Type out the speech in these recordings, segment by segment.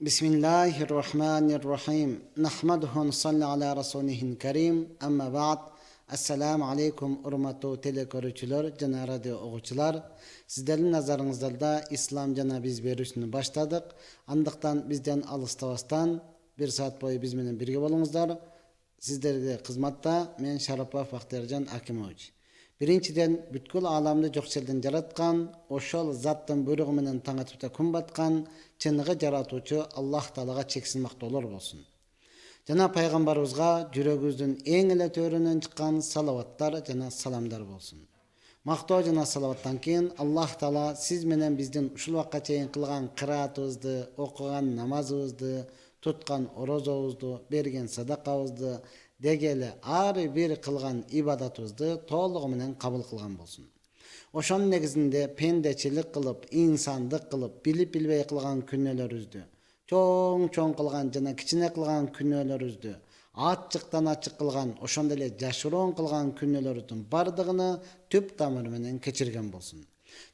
Bismillahirrahmanirrahim. Nahmaduhu nusalli ala rasulihil karim. Amma ba'd. Assalamu alaykum urmatli teleko'ruvchilar, jana radio o'quvchilar. Sizlarning nazaringizda islom jana biz berishni boshladik. Andaqdan bizdan alıştavasdan 1 soat bo'yi biz bilan birga bo'lingizlar. Sizlarga xizmatda men Sharapov Baxterjon Akimovich. Birinchidan butkul olamni jo'qchildan yaratgan, o'shal zatdan buyrug'i bilan tang'atibda kun batgan, chinig'i yaratuvchi Alloh taologa cheksiz maqtovlar bo'lsin. Janob payg'ambarimizga yuragimizdan eng ila to'rinan chiqqan salavatlar, janob salomlar bo'lsin. Maqtov janob salavatdan keyin Alloh taolo siz bilan bizdan ushul vaqtgacha qilgan qiraatimizni, o'qigan namozimizni, tutgan ro'zamizni, bergan sadaqamizni degeli ari bir qilgan ibodatimizni to'lig'i bilan qabul qilgan bo'lsin. O'shan negizinde pendechilik qilib, insonlik qilib, bilib-bilmay qilgan kunlarimizni, cho'ng qilgan jana kichina qilgan kunlarimizni, ochiqdan ochiq qilgan, o'shanda jashuron qilgan kunlarimizning bardig'ini tüp tamiri bilan kechirgan bo'lsin.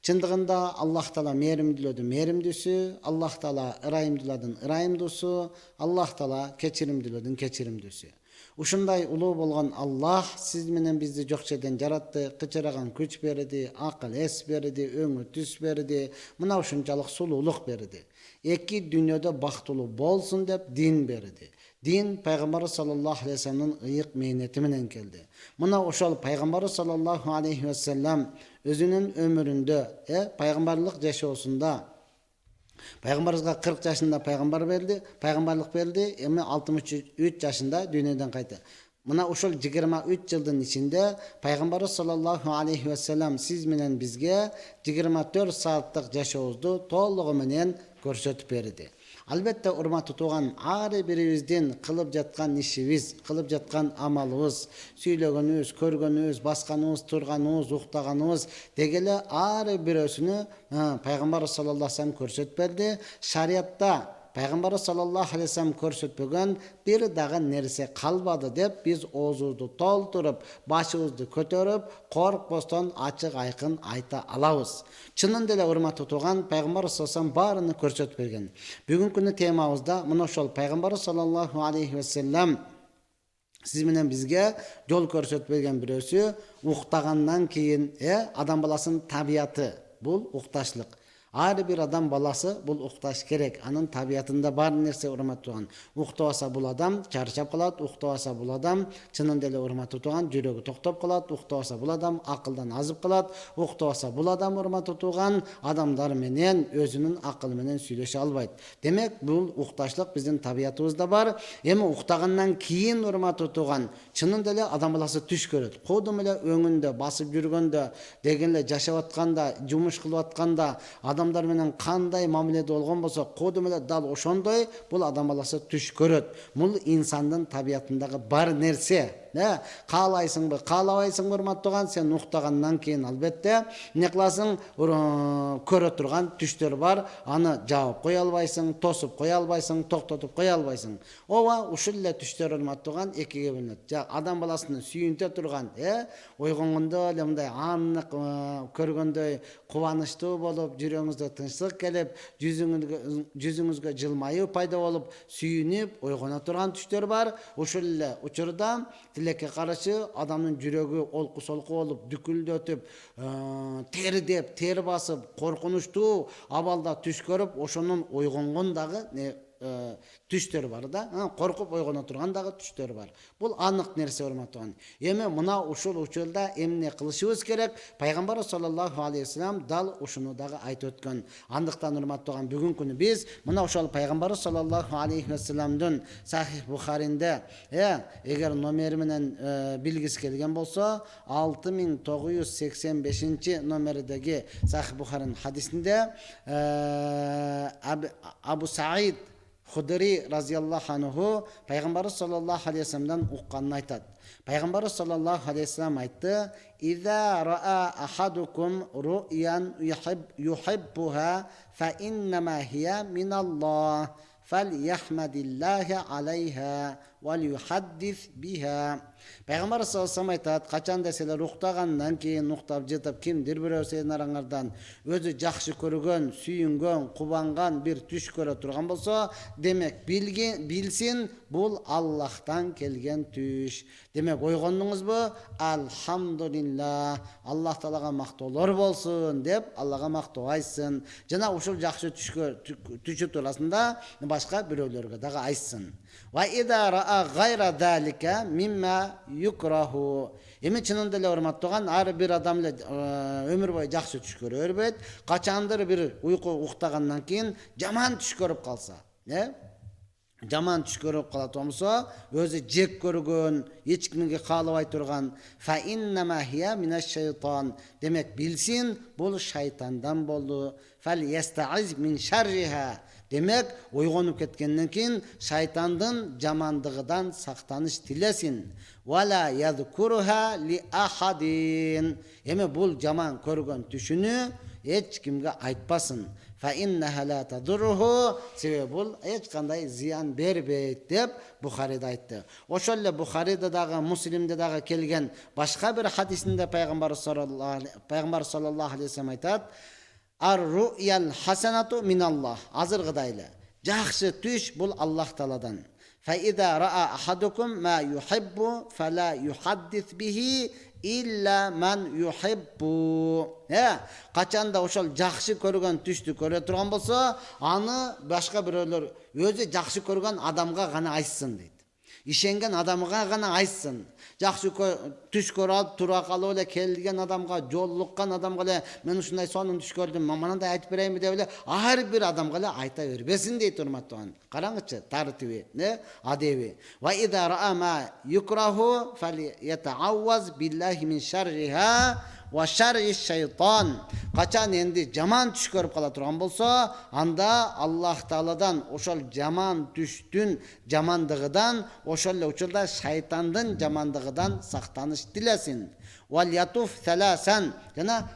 Çındığında Allah Teala merimdisi, Allah Teala ırayimdisi, Allah Teala keçirimdisi. Uşunday ulu bolgan Allah siz menen bizni joqçadan yaratты, qıçıragan güç berdi, aql es berdi, öңü tüs berdi, mına uşunçalık sululuk berdi. Eki dünyada baxtulu bolsun dep din berdi. Din Peygamber sallallahu aleyhi ve sellem'in ıyık mehneti menen keldi. Mına oşal Peygamber sallallahu aleyhi ve sellem özünün ömründe, peygamberlik yaşosunda Peygamberimizga 40 yaşında peygamberlik verdi, ama 63 yaşında dünyadan qaytdı. Mına uşul 23 yıldan içinde Peygamber sallallahu aleyhi ve sellem siz menen bizge 24 saatlik yaşoozdu to'lig'i menen ko'rsatib berdi. Albatta urmat tutugan ari birimizden qilib jatgan işimiz, qilib jatgan amalımız, söylegenimiz, körgenimiz, baskanımız, turganımız, uqtaganımız degele ari birisini Peygamber sallallahu aleyhi ve sellem ko'rsatib berdi. Şariatda Peygamber sallallahu aleyhi ve sellem ko'rsatmagan bir dağı nerse qalbadi deb biz o'zimizni to'ltirib, başımızды ko'tarib, qo'rqmasdan açık ayqın ayta alabız. Çınında da hurmat tutugan Peygamber sallallahu aleyhi ve sellem barını ko'rsatib bergan. Bugun kuni temamızda mına şol Peygamber sallallahu aleyhi ve sellem siz bilen bizge yol ko'rsatib bergan birisi uqtagandan keyin adam balasının tabiatı bul uqtaşlık. Ayrı bir adam balası bul uqtaş gerek. Anın tabiatında bar nerse urmat tugan. Uqtavasa bul adam charchab qalat, uqtavasa bul adam çınında ele urmat tugan, jüregi to'xtab qalat, uqtavasa bul adam aqldan azib qalat, uqtavasa bul adam urmat tugan adamlar menen özünün aql menen süйлөшө albayt. Demek bul uqtaşlık bizden tabiatımızda bar. Emi uqtagandan keyin urmat tugan çınında ele adam balası tuş görөт. Kodum ele öңүндө basıp жүргөндө, дегенле жашап атканда, жумуш кылып атканда adamlar menen qanday muomalada bo'lgan bo'lsa, qo'dim ele dal o'shonday bul adam balası tush ko'radi. Bul insonning tabiatındagi bar narsa. Qalayсың hurmat tugan sen uqtagandan keyin albatta ne qilasың ko'ra turgan tushlar var. Ani javob qo'ya albaysың, to'sib qo'ya albaysың, to'xtatib qo'ya albaysың. Ova uşulla tushlar hurmat tugan ekiga bo'linadi. Adam balasini suyunta turgan, uyg'onganda mындай anliq ko'rganda quvonchli bo'lib, yuragingizda tinchlik kelib, yuzingizga jilmayib paydo bo'lib, suyunib uyg'ona turgan tushlar var. Uşulla uchurda tilekке qarşı adamın yüregi olqu-solqu olup, düküldötüp, teri basıp, korkunuştu, abalda tuş görüp, oşonun uygungundağı түштөр бар да, коркуп ойгона тургандагы түштөр бар. Бул анык нерсе урмат туган. Эми мына ушул учурда эмне кылышыбыз керек? Пайгамбар саллаллаху алейхи ва саллям дал ушуну дагы айтып өткөн. Андыктан урмат туган бүгүн күнү биз мына ошол Пайгамбар саллаллаху алейхи ва саллямдын Сахих Бухаринде эгер номери менен билгиси келген болсо 6985 номердеги Сахих Бухарин хадисинде Абу Саид Худри разияллаху анху Пайгамбар саллаллаху алейхи ва саллямдан укканын айтат. Пайгамбар саллаллаху алейхи ва саллям айтты: "Иза раа ахадукум ру'ян юхиббуха фа иннама хия миналлах, фальяхмадиллахи алейха وَلْيُحَدِّثْ بِهَا. Пайғамбар саллаллаху алейхи ва саллям айтады, қачанда силер уктагандан кейін уктап жатып кимдир бирөө сенин араңардан өзү жакшы көргөн, сүйүнгөн, кубанган бир түш көрө турган болсо, демек билсин бул Аллахтан келген түш. Демек ойгондуңузбу? Алхамдулилlah, Аллах Таалага мактоолор болсун деп Аллага мактоо айтсын. Жана ушул жакшы түшү туурасында башка бирөөлөргө дагы айтсын. Ва ида раа гайра далика мимма юкраху. Эми чынында эле урматтаган ар бир адам эле өмүр бою жакшы түш көрө бербейт. Качандыр бир уйку уктагандан кийин жаман түш көрүп калса, жаман түш көрүп калат болсо, өзү жек көргөн, эч кимге каалабай турган, фа иннама хия минаш шайтан. Демек билсин, бул шайтандан болду. Фал ястаиз мин шарриха. Демек, ойгонуп кеткенден кийин шайтандын жамандыгыдан сактаныш тилесин. Вала ядкуруха ли ахадин. Эми бул жаман көргөн түшүнү эч кимге айтпасын. Фа иннаха ла тадуруху. Себеби бул эч кандай зыян бербейт деп Бухарида айтты. Ошол эле Бухарида дагы, Муслимде дагы келген башка бир хадисинде пайгамбар саллаллаху алейхи ва саллям айтат: Ар-ру'ял хасанату миналлах. Азыргыдай эле жакшы түш бул Аллах Тааладан. Фа ида раа ахадукум ма юхиббу фала юхаддис бихи илля ман юхиббу. Качанда ошол жакшы көргөн түштү көрө турган болсо, аны башка бирөөлөр өзү жакшы көргөн адамга гана айтсын дейт. Ишенген адамга гана айтсын. Жакшы түш көрүп алып тура калып эле келген адамга, жолуккан адамга эле мен ушундай сонун түш көрдүм, мынандай айтып берейинби деп эле ар бир адамга эле айта бербесин дейт урматтаган. Караңызчы, тартиби, адеби. Ва ида раа ма юкраху фалятаавваз биллахи мин шарриха ва шарри шайтан. Качан энди жаман түш көрүп кала турган болсо, анда Аллах Тааладан ошол жаман түштүн жамандыгыдан, ошол эле учурда шайтандын жамандыгыдан сактаныш тилесин. Вал ятуф саласан. Жана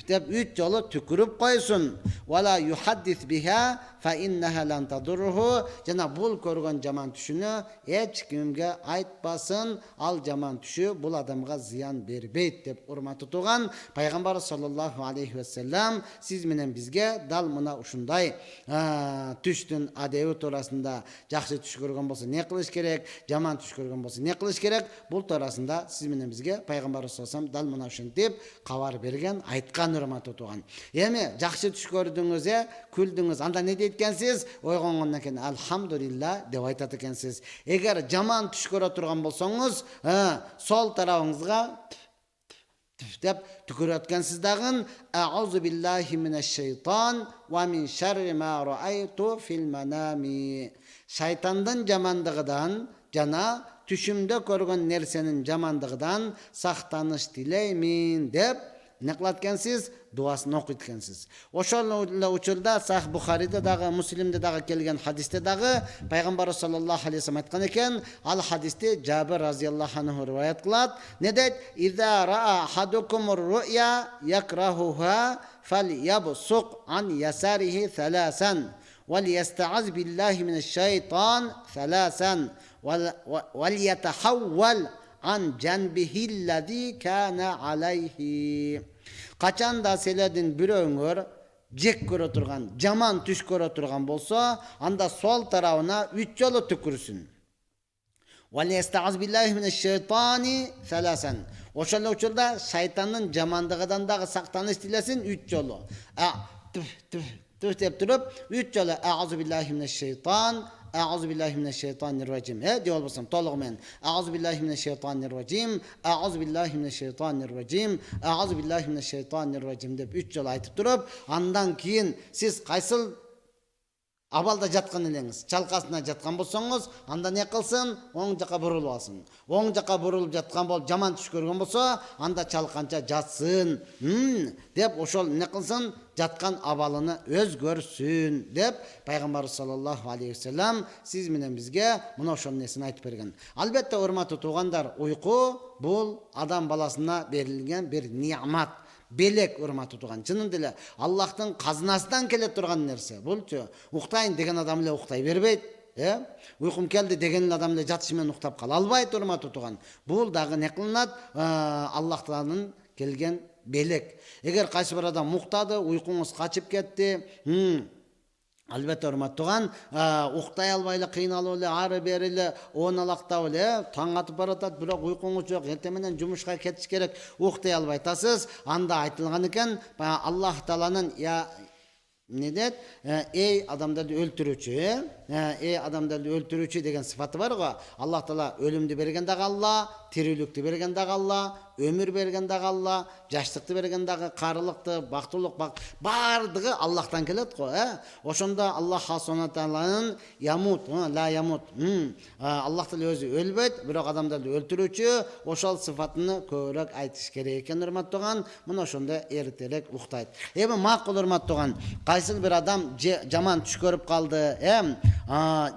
деп 3 жолу түкүрүп койсун. Вала юхаддис биха фа иннаха лан тадуруху. Жана бул көргөн жаман түшүнө эч кимге айтпасын. Ал жаман түшү бул адамга зыян бербейт деп урматтуу туган пайгамбар саллаллаху алейхи ва саллям сиз менен бизге дал мына ушундай түштүн адеби туурасында, жакшы түш көргөн болсо не кылыш керек, жаман түш көргөн болсо не кылыш керек, бул туурасында сиз менен бизге пайгамбар саллаллаху алейхи ва саллям дал мына ушинтип кабар берген, айткан урматтуу туган. Эми жакшы түш көрдүңүз, күлдүңүз, анда не дейт экенсиз? Ойгонгондон кийин алхамдулилlah деп айтат экенсиз. Эгер жаман түш көрө турган болсоңуз, сол тарабыңызга деп түкүрүп аткансыз дагы аузу биллахи минаш шайтан ва мин шарри ма раайту фил манами. Шайтандын жамандыгыдан жана түшүмдө көргөн нерсенин жамандыгыдан сактаныш тилеймин деп не кылат экенсиз? Дуасын окуйт экенсиз. Ошол эле учурда Сахих Бухариде дагы, Муслимде дагы келген хадисте дагы пайгамбар саллаллаху алейхи ва саллям айткан экен. Ал хадисте Жабир разияллаху анху риваят кылат. Не дейт? Иза раа хадукумур руя якрахуха фалябсук ан ясарихи саласан وليستعذ بالله من الشيطان ثلاثا وليتحول عن جنبه الذي كان عليه. Качанда селердин бирөөңөр жек көрө турган, жаман түш көрө турган болсо, анда сол тарабына 3 жолу түкүрсүн. وليستعذ بالله من الشيطان ثلاثا. Ошол учурда шайтандын жамандыгынан дагы сактаныш тилесин 3 жолу. деп туруп 3 жолу аузу биллахи минаш шайтан, аузу биллахи минаш шайтанир раджим. Деп болсом толугу менен аузу биллахи минаш шайтанир раджим, аузу биллахи минаш шайтанир раджим, аузу биллахи минаш шайтанир раджим деп 3 жолу айтып туруп, андан кийин сиз кайсыл абалда жаткан элеңиз, чалкасына жаткан болсоңуз, анда не кылсын? Оң жака бурулуп алсын. Оң жака бурулуп жаткан болуп жаман түш көргөн болсо, анда чалканча жатсын. Деп ошол не кылсын? Жаткан абалыны өзгөрсүн деп пайгамбар саллаллаху алейхи ва саллям сиз менен бизге мына ошол нерсени айтып берген. Албетте урматтуу туугандар, уйку бул адам баласына берилген бир ниъмат. Белек урматтуу туган. Чынында эле Аллахтын казынасынан келе турган нерсе. Булчу уктайын деген адам эле уктай бербейт. Uykum keldi деген адам эле жатышы менен уктап кала албайт, урматтуу туган. Бул дагы не кылынат? Аллах Тааланын келген белек. Эгер кайсы бир адам уктады, уйкуңуз качып кетти, албетте урматтуу туган, уктай албай эле кыйналып эле ары бери эле оналактап эле таң атып баратат, бирок уйкуңуз жок, эртең менен жумушка кетиш керек, уктай албай атасыз. Анда айтылган экен, Аллах Тааланын не дейт? Эй адамдарды өлтүрүүчү, эй адамдарды өлтүрүүчү деген сыфаты бар го. Аллах Таала өлүмдү берген дагы Алла, тирүүлүктү берген дагы Алла, өмүр берген дагы Алла, жаштыкты берген дагы, карылыкты, бактылык, бардыгы Аллахтан келет го. Ошондо Аллах Субхана Тааланын ямут, ла ямут. Аллах Таала өзү өлбөйт, бирок адамдарды өлтүрүүчү, ошол сыфатыны көбүрөөк айтыш керек экен, урматтууган. Мына ошондо эртерээк уктайт. Эми макул, урматтууган, кайсы бир адам жаман түш көрүп калды,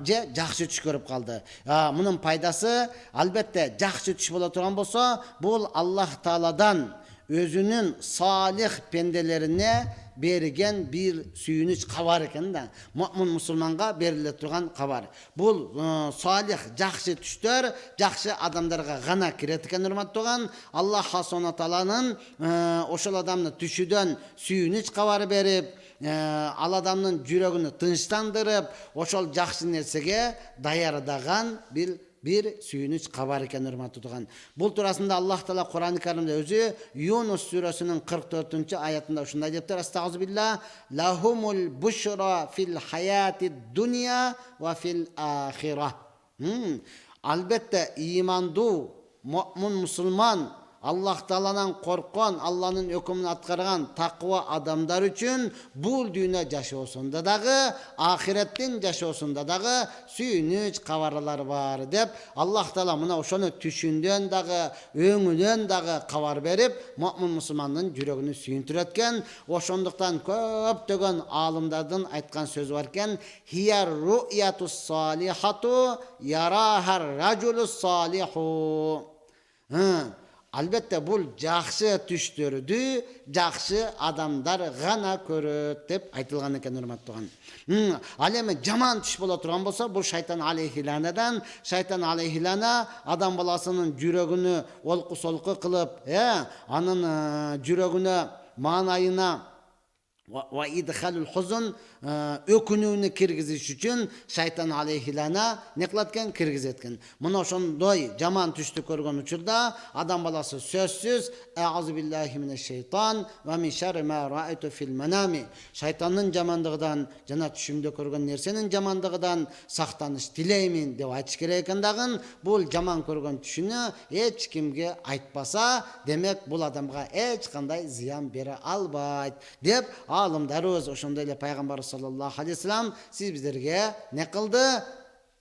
же жакшы түш көрүп калды. Мунун пайдасы албетте жакшы түш боло турган болсо, бул Аллах Тааладан өзүнүн салих пенделерине берген бир сүйүнүч кабар экен да. Муъмин мусулманга бериле турган кабар. Бул салих жакшы түштөр жакшы адамдарга гана кирет экен, урматтууган. Аллах Субхана Тааланын ошол адамны түшүдөн сүйүнүч кабары берип, ал адамдын жүрөгүнү тынчтандырып, ошол жакшы нерсеге даярдаган bir suyunuç kabar eken, urmatlı tuğan. Bul turasında Allah Teala Kur'an-ı Kerim'de özü Yunus suresinin 44. ayetinde uşunda deyiptir. Estağfirullah. Lahumul buşra fil hayati dunya ve fil ahireh. Albette imandu, mu'min musulman, Allah Taala'dan korkan, Allah'ın hükmünü atkargan takva adamlar için bu dünya yaşosunda dağı, ahiretin yaşosunda dağı suyunuç kavaralar var deyip Allah Taala mına oşonu düşündüğün dağı, öngüden dağı kavar verip mu'min musulmanın yüreğini suyuntüretken, oşonduktan köptögen alımlardan aytkan söz varken hiyar ru'yatus salihatu yarahar raculus salihu. Albatta bul жақсы түштөрдү жақсы адамдар гана көрөт деп айтылган экен, урматтууган. Ал эми жаман түш боло турган болсо, бул шайтан алейхиланадан, шайтан алейхилана адам баласынын жүрөгүнү олку-солку кылып, анын жүрөгүнө маанайына ва идхалул хузун өкүнүүнү киргизиш үчүн шайтан алейхилана не кылат экен, киргизет экен. Мына ошондой жаман түштү көргөн учурда адам баласы сөзсүз аъузу биллахи минеш шейтан ва мин шарри ма раайту фил манами, шайтандын жамандыгынан жана түшүмдө көргөн нерсенин жамандыгынан сактаныш тилеймин деп айтыш керек экен дагы. Бул жаман көргөн түшүнү эч кимге айтпаса, демек бул адамга эч кандай зыян бере албайт деп алымдарыбыз ошондой эле пайгамбар sallallahu aleyhi ve sellem siz bizlerge ne kıldı?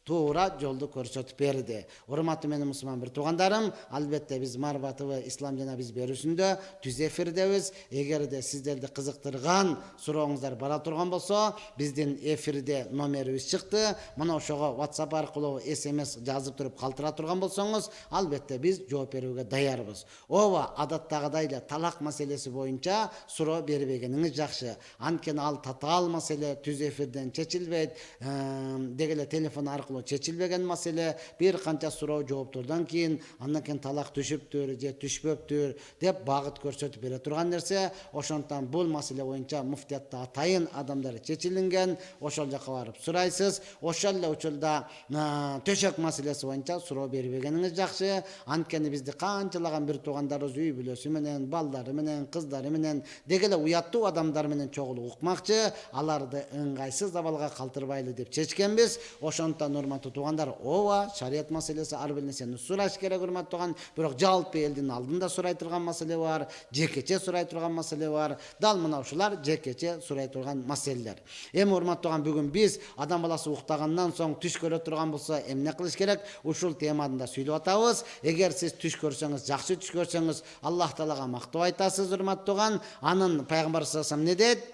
Tuğra yoldu көрсөтүп берди. Урматтуу менин мусулман бир туугандарым, албетте биз Марбатова Ислам жана биз берүүсүндө түз эфирдебиз. Эгерде сиздерди кызыктырган сурооңуздар бара турган болсо, биздин эфирде номерибиз чыкты. Мына ошого WhatsApp аркылуу SMS жазып туруп калтыра турган болсоңуз, албетте биз жооп берүүгө даярбыз. Ооба, адаттагыдай эле талак маселеси боюнча суроо бербегениңиз жакшы. Анткени ал татаал маселе түз эфирден чечилбейт. Дегеле телефон аркылуу чечилбеген маселе, бир канча суроо жооптордон кийин андан кийин талак түшүптүр же түшпөптүр деп багыт көрсөтүп бере турган нерсе. Ошондон бул маселе боюнча муфтиятта атайын адамдар чечилинген. Ошол жака барып сурайсыз. Ошол эле учурда төшөк маселеси боюнча суроо бербегениңиз жакшы. Анткени бизди канчалаган бир туугандарыбыз үй бүлөсү менен, балдары менен, кыздары менен, дегеле уяттуу адамдар менен чогулуп укмакчы, аларды ыңгайсыз абалга калтырбайлы деп чечкенбиз. Ошондон урматтуу туугандар, ооба, шарият маселеси ар бир нерсени сураш керек, урматтуу тууган. Бирок жалпы элдин алдында сурай турган маселе бар, жекече сурай турган маселе бар. Дал мына ушулар жекече сурай турган маселелер. Эми урматтуу тууган, бүгүн биз адам баласы уктагандан соң түш көрө турган болсо эмне кылыш керек? Ушул темада сүйлөп атабыз. Эгер сиз түш көрсөңүз, жакшы түш көрсөңүз, Аллах Таалага мактоо айтасыз, урматтуу тууган. Анын пайгамбар саллаллаху алейхи ва саллям не дейт?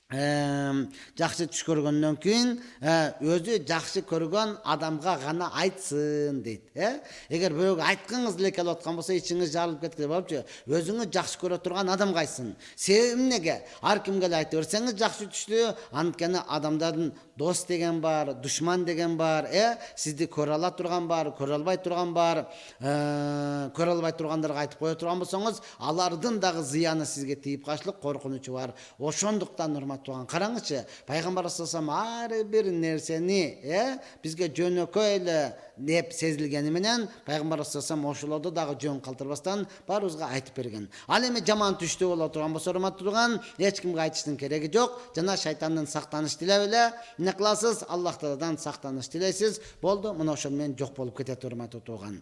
жақсы түш көргөндөн кийин өзү жақсы көргөн адамга гана айтсын дейт. Эгер бирөөгө айткыңыз эле келип аткан болсо, ичиңиз жарылып кеткен болупчу, өзүңүз жакшы көрө турган адамга айтсын. Себеби эмнеге? Ар кимге эле айта берсеңиз жакшы түштү, анткени адамдардын дос деген бар, душман деген бар, сизди көрө ала турган бар, көрө албай турган бар. Көрө албай тургандарга айтып кое турган болсоңуз, алардын дагы зыяны сизге тийип калышлык коркунучу бар. Ошондуктан урматтуу караңызчы, пайгамбар саллаллаху алейхи ар бир нерсени бизге жөнөкөй эле деп сезилгени менен пайгамбар саллаллаху алейхи ошолорду дагы жөн калтырбастан баарыбызга айтып берген. Ал эми жаман түштүү боло турган болсо, урматтуу турган, эч кимге айтыштын кереги жок. Жана шайтандын сактаныш тилеп эле эмне кыласыз? Аллах Тааладан сактаныш тилейсиз. Болду, мына ошол менен жок болуп кетет, урматтуу турган.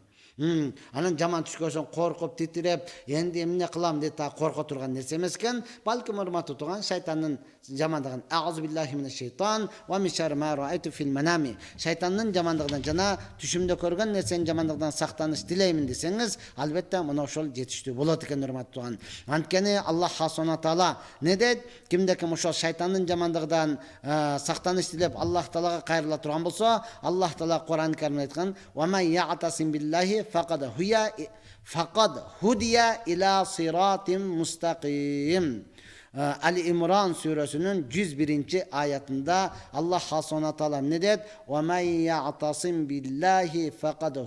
Анан жаман түш көрсөң коркуп титиреп, энди эмне кылам деп корко турган нерсе эмес экен. Балким урматтуу турган, шайтандын жамандыгын аузу биллахи минеш шайтан ва мин шарри ма раайту фил манами. Шайтандын жамандыгынан жана түшүмдө көргөн нерсенин жамандыгынан сактаныш тилеймин десеңиз, албетте мына ошол жетиштүү болот экен, урматтуу турган. Анткени Аллах субхана таала не дейт? Кимде ким ошол шайтандын жамандыгынан сактаныш тилеп Аллах таалага кайрыла турган болсо, Аллах таала Кур'ан Каримде айткан: "Ва ман я'тасим биллахи фақад худия иля сиратим мустақим." Али-Имран сүрөсүнүн 101 аятында Аллах субхана таала эмне дейт? "Ва ман я'тасим биллахи фақад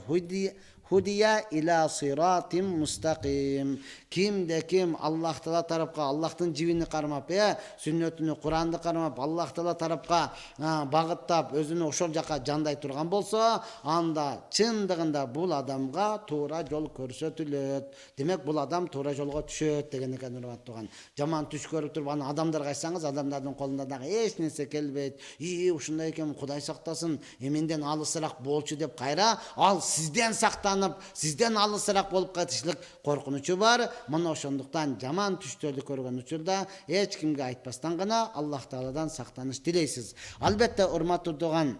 худия иля сиратим мустақим." Кимде ким Аллах таала тарапка, Аллахтын жибини кармап, сүннөтүнү, Куранды кармап, Аллах таала тарапка багыттап, өзүнү ошол жака жандай турган болсо, анда чындыгында бул адамга туура жол көрсөтүлөт. Демек, бул адам туура жолго түшөт деген экен, урматтуу турган. Жаман түш көрүп туруп, аны адамдарга айтсаңыз, адамдардын колунда дагы эч нерсе келбейт. Ушундай экен, Кудай сактасын, менден алысыраак болчу деп кайра ал сизден сактанып, сизден алысыраак болуп кайтышлык коркунучу бар. Мына ошондуктан жаман түштөрдү көргөн учурда эч кимге айтпастан гана Аллах Тааладан сактаныш тилейсиз. Албетте, урматтуу турган,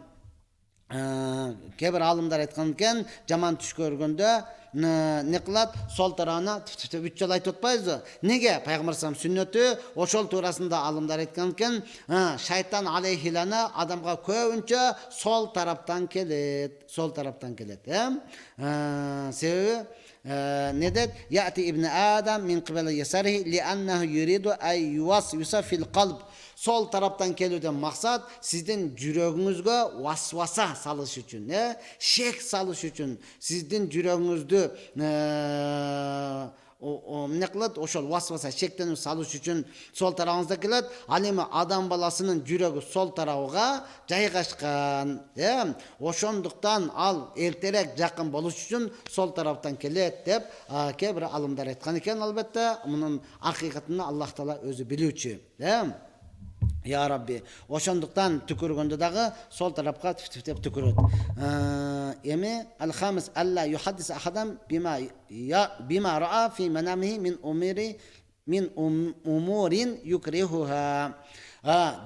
кээ бир аалымдар айткан экен, жаман түш көргөндө не кылат? Сол тарабына 3 жолу айтып атпайбызбы? Неге? Пайгамбар сүннөтү ошол туурасында аалымдар айткан экен, шайтан алейхилана адамга көбүнчө сол тараптан келет. Сол тараптан келет. Себеби ne dedi? Ya'ti ibn Adam min qibali yasarihi li'annahu yuridu ay yuwaswisa fil qalb. Sol taraftan kelүүдөн максат сиздин жүрөгүңүзгө васваса салыш үчүн, шек салыш үчүн, сиздин жүрөгүңүздү эмне кылат? Ошол васваса, шектенүү салыш үчүн сол тарабыңызда келет. Ал эми адам баласынын жүрөгү сол тарабыга жайгашкан. Ошондуктан ал эртерээк жакын болуш үчүн сол тараптан келет деп кээ бир алымдар айткан экен. Албетте, мунун акыйкатын Аллах таала өзү билүүчү. Ya Rabbi, ошондуктан түкүргөндө дагы сол тарапка деп түкүрөт. Эми ал-хамис алла юхаддис ахадам бима ра'a fi manamihi min umurin yukrihuha.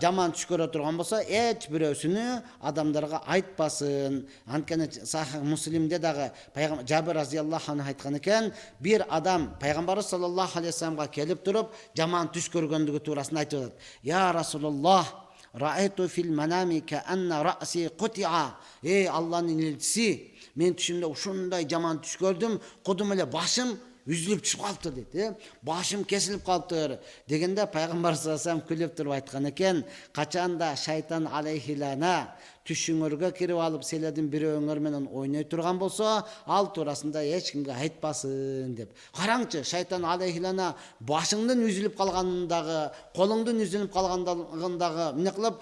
Жаман түш көрө турган болсо, эч бирөөсүнү адамдарга айтпасын. Анткени Сахих Муслимде дагы пайгамбар Жабир разияллаху анху айткан экен, бир адам пайгамбар саллаллаху алейхи вассаламга келип туруп, жаман түш көргөндүгү туурасында айтып атат. Я Расулуллах, раайту фил манами каанна раси кутиа. Алланын элчиси, мен түшүмдө ушундай жаман түш көрдүм, кудум эле башым үзүлүп түшүп калыптыр дейт. Башым кесилип калыптыр дегенде пайгамбар саллаллаху алейхи вассалам күлүп туруп айткан экен, качанда шайтан алейхилана түшүңөргө кирип алып силердин бирөөңөр менен ойной турган болсо, ал туурасында эч кимге айтпасын деп. Караңчы, шайтан алейхилана башыңдын үзүлүп калгандагы, колуңдун үзүлүп калгандагы эмне кылып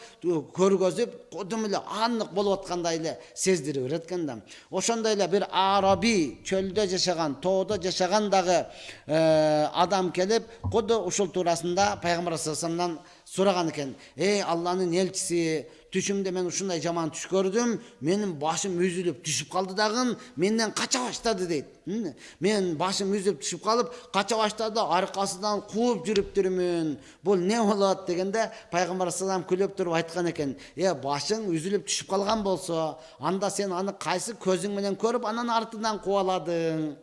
көргөзүп, кудум эле аннык болуп аткандай эле сездирип берет экен да. Ошондой эле бир араби чөлдө жашаган, тоодо жашаган дагы адам келип, куду ушул туурасында пайгамбар саллаллаху алейхи вассаламдан сураган экен. Алланын элчиси, түшүмдө мен ушундай жаман түш көрдүм, менин башым үзүлүп түшүп калды дагы, менден кача баштады дейт. Мен башым үзүлүп түшүп калып, кача баштады, аркасынан кууп жүрүптүрмүн. Бул не болот дегенде пайгамбар саллаллаху алейхи вассалам күлүп туруп айткан экен, башың үзүлүп түшүп калган болсо, анда сен аны кайсы көзүң менен көрүп, анан артынан кубаладың?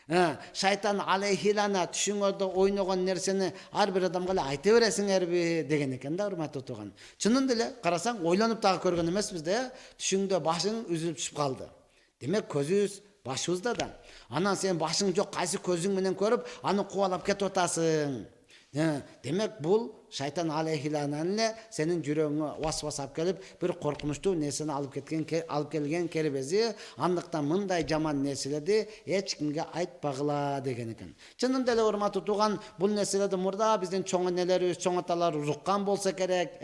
Шайтан алейхилана түшүңөрдө ойногон нерсени ар бир адамга эле айта бересиңерби деген экен да, урматтуу тууган. Чынында эле карасаң ойлонуп дагы көргөн эмеспиз да, түшүңдө башың үзүлүп түшүп калды. Демек көзүбүз башыбызда да. Анан сен башың жок кайсы көзүң менен көрүп, аны кубалап кетип атасың. Демек бул шайтан алейхиланан эле сенин жүрөгүңө васвас алып келип, бир коркунучтуу нерсени алып келген кербези, андыктан мындай жаман нерселерди эч кимге айтпагыла деген экен. Чынында эле урматтуу тууган, бул нерселерди мурда биздин чоң энелерибиз, чоң аталарыбыз уккан болсо керек,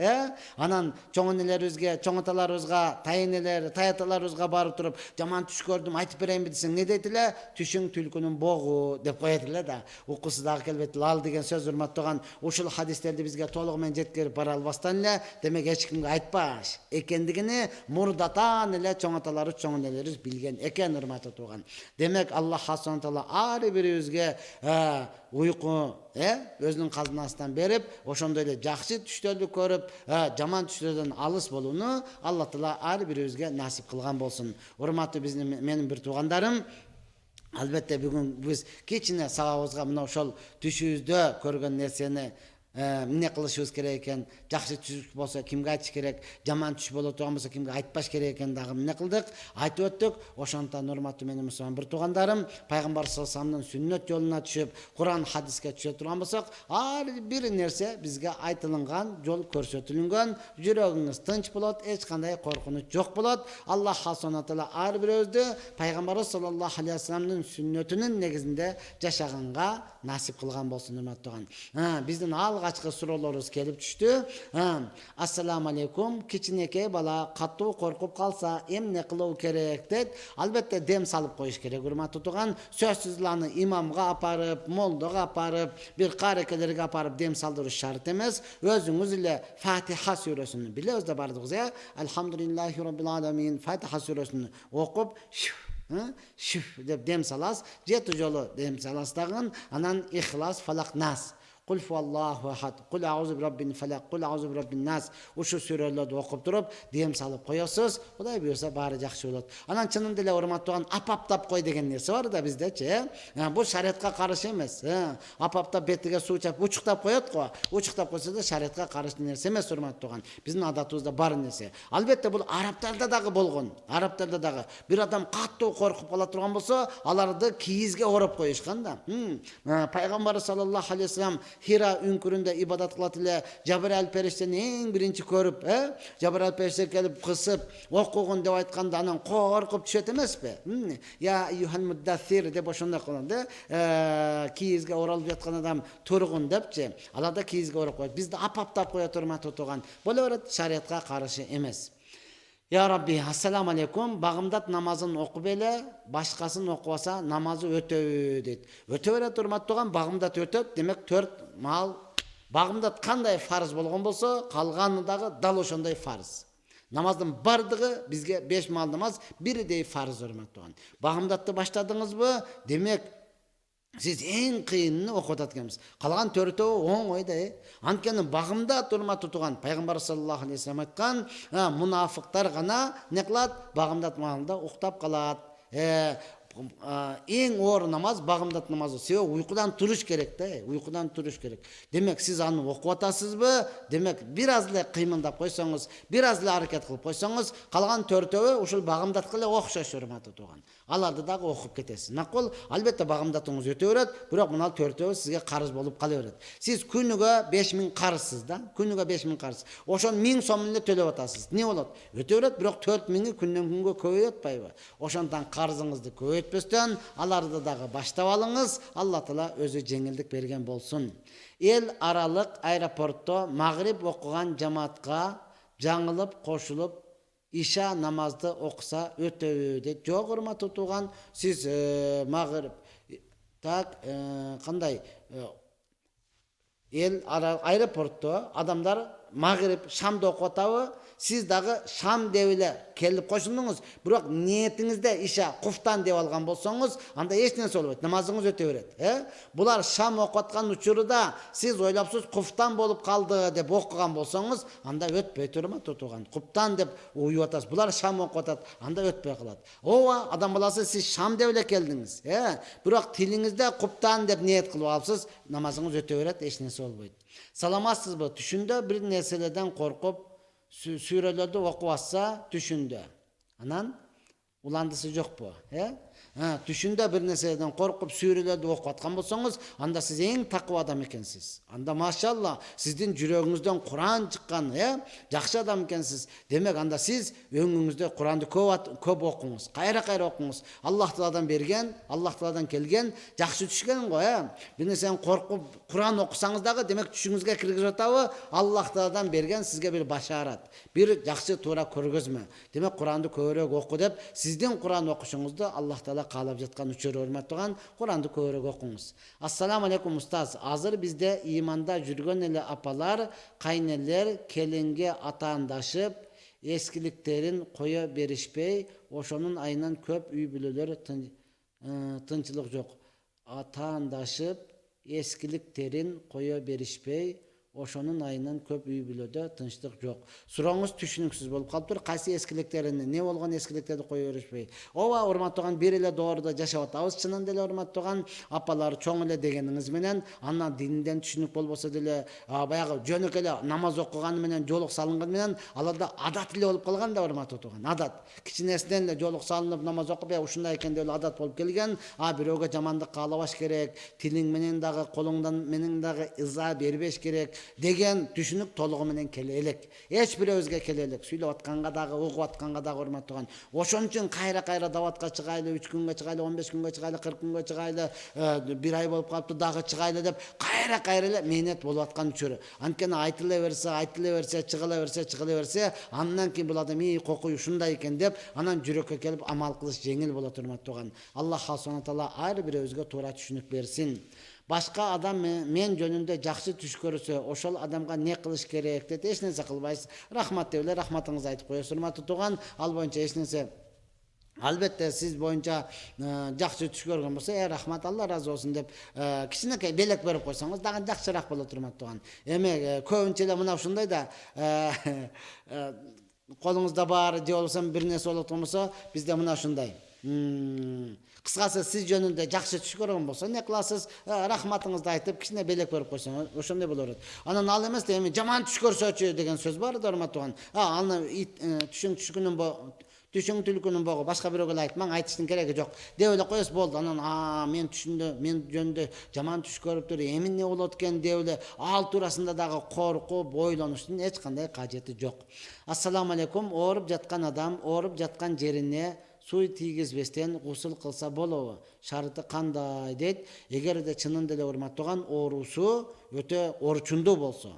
анан чоң энелерибизге, чоң аталарыбызга, тай аталарыбызга барып туруп, жаман түш көрдүм, айтып берейинби десең, не дейт эле? Түшүң түлкүнүн богу деп коет эле да. Укусу дагы келбейт. Ал деген сөз урматтуу тууган, ушул хадистерди бизге толугу менен жеткирип бара албастан эле, демек эч кимге айтпаш экендигини мурдатан эле чоң аталарыбыз, чоң энелерибиз билген экен, урматтуу тууган. Демек Аллах субхана таала ар бирибизге уйку өзүнүн казынасынан берип, ошондой эле жакшы түштөрдү көрүп, жаман түштөрдөн алыс болууну Алла таала ар бирибизге насип кылган болсун. Урматтуу менин бир туугандарым, албетте бүгүн биз кичине сабабыбызга мына ошол түшүбүздө көргөн нерсени эмне кылышыбыз керек экен, жакшы түш болсо кимге айтыш керек, жаман түш боло турган болсо кимге айтпаш керек экен дагы эмне кылдык, айтып өттүк. Ошондон урматтуу менин мусулман бир туугандарым, пайгамбар саллаллаху алейхи вассаламдын сүннөт жолуна түшүп, Куран хадиске түшө турган болсок, ар бир нерсе бизге айтылган, жол көрсөтүлгөн, жүрөгүңүз тынч болот, эч кандай коркунуч жок болот. Аллах субхана таала ар бирөөбүздү пайгамбар саллаллаху алейхи вассаламдын сүннөтүнүн негизинде жашаганга насип кылган болсун, урматтуу тууган. Биздин алгачкы суроолорубуз келип түштү. Ассаламу алейкум, кичинекей бала катуу коркуп калса эмне кылуу керек дейт. Албетте дем салып коюш керек, урматтуу тууган. Сөзсүз аны имамга апарып, молдого апарып, бир карекелерге апарып дем салдыруу шарт эмес. Өзүңүз эле Фатиха сүрөсүн билебиз да бардыгыбыз, Алхамдулиллахи роббил аламин Фатиха сүрөсүн окуп, шүф деп дем саласыз, 7 жолу дем саласыз дагы, анан Ихлас, Фалак, Нас, Кул фуаллаху ахад, кул аузу бираббин фалак, кул аузу бираббин нас. Ушу сүрөлөрдү окуп туруп, дем салып коесуз. Кудай буйрса баары жакшы болот. Анан чынында эле урматтуу апаптап кой деген нерсе бар да биздечи, бул шариатка каршы эмес. Апаптап бетиге суу чап, учуктап коет го. Учуктап койсо да шариатка каршы нерсе эмес, урматтуу. Биздин адатыбызда бар нерсе. Албетте бул арабтарда дагы болгон. Арабтарда дагы бир адам каттуу коркуп кала турган болсо, аларды кийизге ороп коюшкан да. Пайгамбар саллаллаху алейхи вассалам Хира үңкүрүндө ибадат кылат эле, Жабраил периштени эң биринчи көрүп, Жабраил периште келип кысып, окугун деп айтканда анан коркуп түшөт эмеспи? Я айюхал муддассир деп ошондой кылган да, кийизге оралып жаткан адам тургун депчи. Алар да кийизге ороп коет. Бизди апаптап коет, урматтуу тууган. Боло берет, шариатка каршы эмес. Я Rabbi, ассаламу алейкум, багымдат намазын окуп эле, башкасын окубаса намазы өтөбү дейт. Өтө берет, урматтуу тууган, багымдат өтөт, демек 4 мал. Багымдат кандай фарыз болгон болсо, калганы дагы дал ошондой фарыз. Намаздын бардыгы бизге 5 мал намаз бирдей фарыз, урматтуу тууган. Багымдатты баштадыңызбы? Демек сиз эң кыйынын окуп атат экенсиз. Калган 4-өө оңой да. Анткени багымдат, урматтуу тууган, пайгамбар саллаллаху алейхи вассалам айткан, мунафыктар гана не кылат? Багымдат маалында уктап калат. Эң оор намаз багымдат намазы. Себеби уйкудан туруш керек да, уйкудан туруш керек. Демек сиз аны окуп атасызбы? Демек бир аз эле кыймылдап койсоңуз, бир аз эле аракет кылып койсоңуз, калган 4-өө ушул багымдатка эле окшош, урматтуу тууган. Аларды дагы окуп кетесиз. Накол албетте багымдатыңыз өтө берет, бирок мына 4-өө сизге карыз болуп кала берет. Сиз күнүгө 5000 карызсыз да, күнүгө 5000 карыз. Ошон 1000 сом эле төлөп атасыз. Не болот? Өтө берет, бирок 4000-и күндөн күнгө көбөйүп атпайбы? Ошондон карызыңызды көбөйтпөстөн аларды дагы баштап алыңыз. Алла таала өзү жеңилдик берген болсун. Эл аралык аэропортто магриб окуган жамаатка жаңылып кошулуп иша намазды окуса өтөбү дейт. Жок, урматтуу тууган, сиз магриб кандай эл аэропортто адамдар Maghrib Şam'da okуп атабы, siz дагы Şam деп эле келип кошулдуңуз. Бирок ниетиңизде иша куфтан деп алган болсоңуз, анда эч нерсе болбойт. Намазыңыз өтө берет. Булар Şam окуп аткан учурда siz ойлопсуз куфтан болуп калды деп окуган болсоңуз, анда өтпөй турма тутуган. Куфтан деп уюп атасыз. Булар Şam окуп атат, анда өтпөй калат. Ооба, адам баласы сиз Şam деп эле келдиңиз. Бирок тилиңизде куфтан деп ниет кылып алыпсыз, намазыңыз өтө берет, эч нерсе болбойт. Саламатсызбы? Түшүндө бир нерселерден коркуп, сүрөлөрдү окуп атса, түшүндө. Анан уландысы жокпу? Түшүндө бир нерседен коркуп сүрөлөрдү окуп аткан болсоңуз, анда сиз эң такыба адам экенсиз. Анда машалла, сиздин жүрөгүңүздөн Куран чыккан, жакшы адам экенсиз. Демек анда сиз өңүңүздө Куранды көп окуңуз, кайра окуңуз. Аллах Тааладан берген, Аллах Тааладан келген, жакшы түшкөн го, Бир нерседен коркуп Куран окусаңыз дагы, демек түшүңүзгө киргизип атабы, Аллах Тааладан берген сизге бир башарат, бир жакшы туура көргөзмө. Демек Куранды көбүрөөк оку деп, сиздин Куран окушуңузду Аллах Таала каалап жаткан учур урматтаган, Куранды көбүрөөк окуңуз. Ассаламу алейкум устаз. Азыр бизде иманда жүргөн эле апалар, кайнелер келинге атаандашып, эскиликтерин кое беришпей, ошонун айынан көп үй бүлөлөр тынчылык жок. Атаандашып, эскиликтерин кое беришпей, ошонун айынан көп үй бүлөдө тынчтык жок. Сурооңуз түшүнүксүз болуп калыптыр. Кайсы эскиликтерин, не болгон эскиликтерди кое беришпей? Ооба, урматтаган, бир эле доордо жашап атабыз. Чынын деле урматтаган апалар, чоң эле дегениңиз менен, андан дининден түшүнүк болбосо деле, баягы жөнөк эле намаз окуганы менен, жолук салынганы менен, аларда адат эле болуп калган да, урматтаган. Адат. Кичинесинен эле жолук салынып намаз окуп, ушундай экен деп адат болуп келген. Бирөөгө жамандык каалабаш керек, тилиң менен дагы, колуңдан менен дагы ыза бербеш керек деген түшүнүк толугу менен келе элек. Эч бирөөбүзгө келе элек. Сүйлөп атканга дагы, угуп атканга дагы урматтаган. Ошон үчүн кайра даватка чыгайлы, 3 күнгө чыгайлы, 15 күнгө чыгайлы, 40 күнгө чыгайлы, 1 ай болуп калыптыр дагы чыгайлы деп кайра эле мээнет болуп аткан учуру. Анткени айтыла берсе, чыгыла берсе, андан кийин бул адам кокуй ушундай экен деп, анан жүрөккө келип амал кылыш жеңил болот урматтаган. Аллах субхана таала ар бирөөбүзгө туура түшүнүк берсин. Башка адам мен жөнүндө жакшы түш көрсө, ошол адамга не кылыш керек деп эч нерсе кылбайсыз. Рахмат деп эле рахматыңызды айтып коесуз. Урматтуу тууган, ал боюнча эч нерсе. Албетте сиз боюнча жакшы түш көргөн болсо, рахмат, Алла ыраазы болсун деп кичинекей белек берип койсоңуз дагы жакшыраак болот урматтуу. Эми көбүнчө эле мына ушундай да колуңузда бар же болбосо бир нерсе болот болсо, бизде мына ушундай. Кыскасы, сиз жөнүндө жакшы түш көргөн болсо, не кыласыз? Рахматыңызды айтып, кичине белек берип койсоңуз, ошондой боло берет. Анан ал эмес, эми жаман түш көрсөчү деген сөз бар да, урматтуу. Аны түшүң түлкүнүн богу, башка бирөөгө айтмаң, айтыштын кереги жок деп эле коесуз, болду. Анан мен жөнүндө жаман түш көрүптүр, эми эмне болот экен деп эле ал туурасында дагы коркуп, ойлонуштун эч кандай кажети жок. Ассаламу алейкум. Ооруп жаткан адам ооруп жаткан жерине суу тийгизбестен гусул кылса болобу? Шарты кандай дейт? Эгерде чынын деле урматтаган оорусу өтө орчундуу болсо,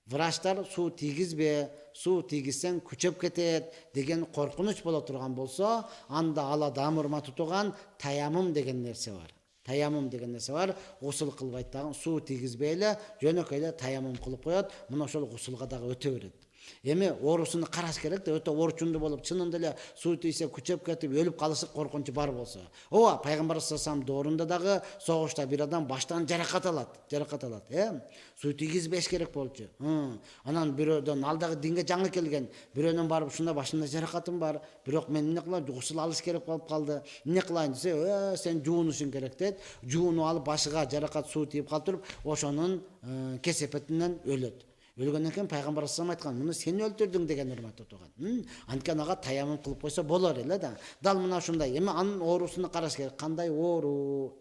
врачтар суу тийгизбе, суу тийгизсең күчөп кетет деген коркунуч боло турган болсо, анда ал адам, урматтуу тууган, таяммум деген нерсе бар. Гусул кылбайт дагы, суу тийгизбей эле жөнөкөй эле таяммум кылып коет. Мына ошол гусулга дагы өтө берет. Эми оорусуну караш керек да, өтө орчундуу болуп, чынында эле суу тийсе күчөп кетип өлүп калышы коркунучу бар болсо. Ооба, пайгамбар саллаллаху доорунда дагы согушта бир адам баштан жаракат алат. Суу тийгизбеш керек болчу. Анан бирөөдөн ал дагы динге жаңы келген, бирөөнөн барып ушунда башында жаракатым бар, бирок мен эмне кылам, гусул алыш керек болуп калды. Эмне кылайын десе, сен жуунушуң керек дейт. Жууну алып башыга жаракат суу тийип калтырып, ошонун кесепетинен өлөт. Өлгөндөн кийин пайгамбар саллаллаху айткан, муну сен өлтүрдүң деген, урматтуу тууган. Анткени ага таяммум кылып койсо болор эле да. Дал мына ушундай. Эми анын оорусуну караш керек. Кандай оору?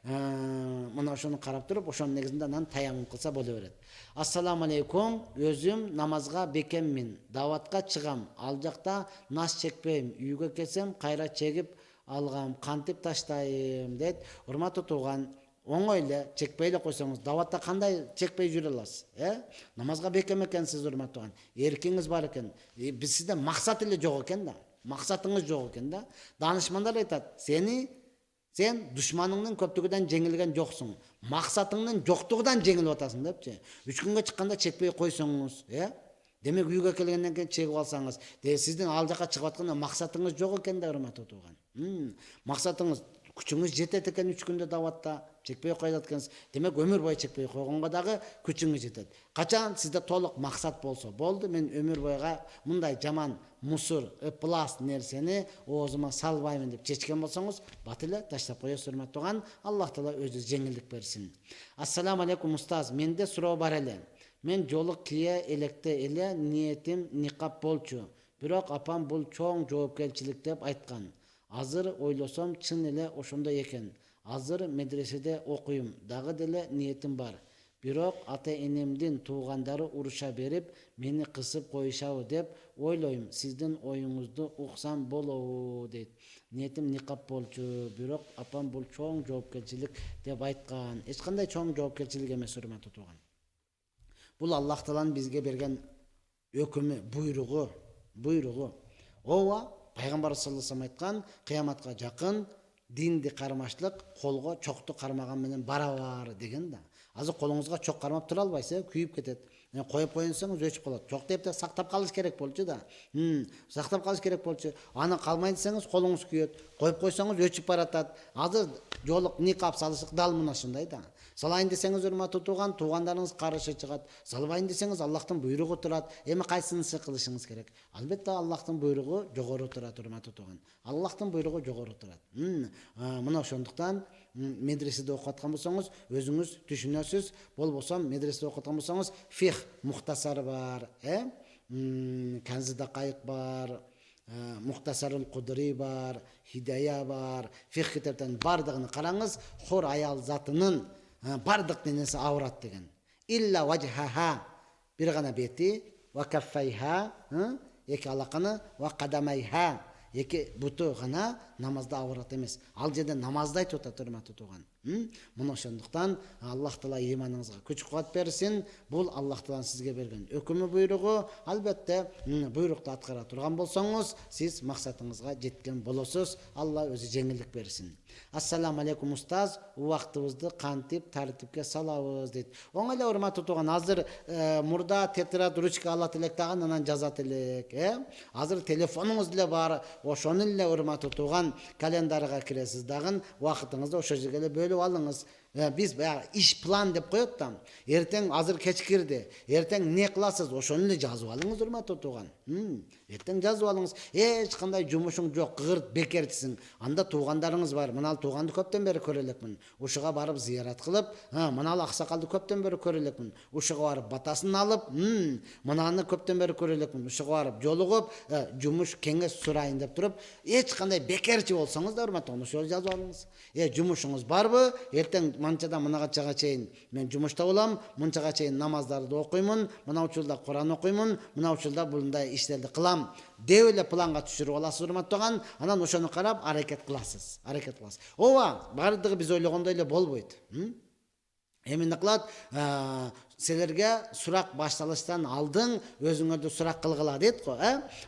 Мына ошону карап туруп, ошонун негизинде анан таяммум кылса боло берет. Ассаламу алейкум. Өзүм намазга бекеммин. Даватка чыгам. Ал жакта нас чекпейм. Үйгө келсем кайра чегип алгам. Кантип таштайм дейт. Урматтуу тууган, оңой эле чекпей эле койсоңуз, даватта кандай чекпей жүрө аласыз? Намазга бекем экенсиз, урматтуу. Эркиңиз бар экен. Сизде максат эле жок экен да. Максатыңыз жок экен да. Данышмандар айтат, сени Сен душманыңның көптігінен жеңілген жоқсың. Мақсатыңның жоқтығынан жеңіліп атасың депчи. 3 күнге шыққанда чекпей қойсаңыз, демек үйге келгенден кейін чегіп алсаңыз, сіздің ал жаққа шығып жатқанда мақсатыңыз жоқ екен де, урматтуу туған. Мақсатыңыз, күчіңіз жетет екен 3 күнде даватта, чекпей қойат екенсіз. Демек өмір бойы чекпей қойғанға дағы күчіңіз жетет. Қачан сізде толық мақсат болса, болды, мен өмір бойға мұндай жаман мусор, пласт нәрсені оозума салбаймын деп чечкен болсаңыз, батылы таштап қоясыз, урматтуу туған. Аллах Таала өзі жеңілдік берсин. Ассаламу алейкум устаз, менде суроо бар эле. Мен жолук кие электе эле ниетим никап болчу. Бирок апам бул чоң жоопкерчилик деп айткан. Азыр ойлосом чын эле ошондой экен. Азыр медреседе окуйм, дагы деле ниетим бар. Бирок ата-энемдин туугандары уруша берип, мени кысып коюшабы деп ойлойм. Сиздин оюңузду уксам болобу дейт. Ниетим никап болчу, бирок апам бул чоң жоопкерчилик деп айткан. Эч кандай чоң жоопкерчилик эмес, урматтуу туган. Бул Аллах Тааланын бизге берген өкүмү, буйругу. Ооба, пайгамбар саллаллаху алейхи вассалам айткан, кыяматка жакын динди кармашлык колго чокту кармаган менен барабар деген да. Азыр колуңузга чок кармап тура албайсыз, күйүп кетет. Коюп коюңсаңыз өчүп калат. Чок деп сактап калыш керек болчу да. Сактап калыш керек болчу. Аны калмай десеңиз колуңуз күйөт. Коюп койсоңуз өчүп баратат. Азыр жолук никап салышык дал мына ушундай да. Салайын десеңиз, урматтуу туган, туугандарыңыз каршы чыгат. Салбайын десеңиз, Аллахтын буйругу турат. Эми кайсынысын кылышыңыз керек? Албетте Аллахтын буйругу жогору турат, урматтуу туган. Аллахтын буйругу жогору турат. Мына ошондуктан медреседе окуп аткан болсоңуз, өзүңүз түшүнөсүз. Болбосо медреседе окуп аткан болсоңуз, фих мухтасар бар, Канзи Дакайык бар, Мухтасарул Кудри бар, Хидая бар, фих китептен бардыгын караңыз, хор аял затынын бардык денеси аврат деген. Илла ваджхаха, бир гана бети, ва каффайха, эки алаканы, ва кадамайха, эки буту гана намазда аврат эмес. Ал жерде намазды айтып атат, урматтуу туган. Мына ошондуктан Аллах Таала иманыңызга күч кубат берсин. Бул Аллах Тааланын сизге берген өкүмү, буйругу. Албетте буйрукту аткара турган болсоңуз, сиз максатыңызга жеткен болосуз. Алла өзү жеңилдик берсин. Ассаламу алейкум устаз, убактыбызды кантип тартипке салабыз дейт. Оңой эле, урматтуу туган, азыр мурда тетрадь, ручка алат элек дагы, анан жазат элек, Азыр телефонуңуз деле бар, ошону эле, урматтуу туган, календарга киресиз дагы, убактыңызды ошо жерге эле бөлүп алыңыз. Биз иш план деп коет да. Эртең азыр кеч кирди. Эртең не кыласыз? Ошону эле жазып алыңыз, урматтуу туган. Эртең жазып алыңыз. Эч кандай жумушуң жок, кырт бекерчисиң. Анда туугандарыңыз бар. Мына тууганды көптөн бери көрө элекмин. Ушуга барып зыярат кылып, мына аксакалды көптөн бери көрө элекмин. Ушуга барып батасын алып, мынаны көптөн бери көрө элекмин. Ушуга барып жолугуп, жумуш кеңеш сурайын деп туруп, эч кандай бекерчи болсоңуз да, урматтуу, ошол жазып алыңыз. Жумушуңуз барбы? Эртең манчадан мынагачага чейин мен жумушта болам, мынчага чейин намаздарды окуймун, мына учурда Куран окуймун, мына учурда булундай иштерди кылам деп эле планга түшүрүп аласыз, урматтаган. Анан ошону карап аракет кыласыз. Ооба, бардыгы биз ойлогондой эле болбойт. Эмне кылат? Силерге сурак башталыштан алдын өзүңөрдү сурак кылгыла дейт го,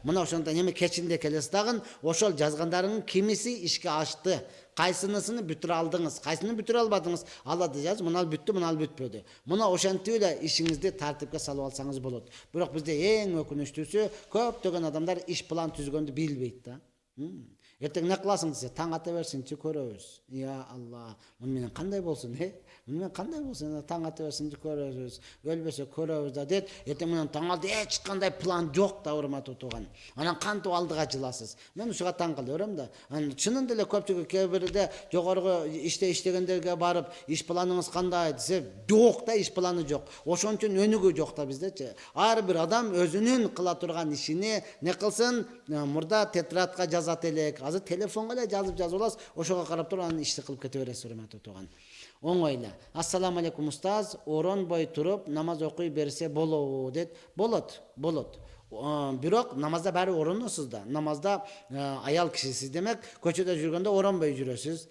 Мына ошондон эми кечинде келесиз дагы, ошол жазгандарыңын кимиси ишке ашты? Кайсынысын бүтүрө алдыңыз, кайсыны бүтүрө албадыңыз? Алады жаз, мына бүттү, мына бүтпөдү. Мына ошентип эле ишиңизди тартипке салып алсаңыз болот. Бирок бизде эң өкүнүчтүүсү, көптөгөн адамдар иш план түзгөндү билбейт да. Эртең не кыласың десе, таң ата берсинчи көрөбүз. Я Алла, муну менен кандай болсун, Муну менен кандай болсун, таң ата берсинчи көрөбүз. Өлбөсө көрөбүз да дейт. Эртең менен таң алды эч кандай план жок да, урматтуу туган. Анан кантип алдыга жыласыз? Мен ушуга таң кала берем да. Чынында эле көпчүлүк кээ бирде жогорку иштегендерге барып, иш планыңыз кандай десе, жок да, иш планы жок. Ошон үчүн өнүгүү жок да биздечи. Ар бир адам өзүнүн кыла турган ишини не кылсын, мурда тетрадка жазат элек. Азыр телефонго эле жазып аласыз, ошого карап туруп анан ишти кылып кете бересиз, урматтуу туган. Оңой эле. Ассаламу алейкум устаз, орон бой туруп намаз окуй берсе болобу дейт. Болот. Бирок намазда баары ороносуз да. Намазда аял кишисиз демек, көчөдө жүргөндө оронбой жүрөсүз,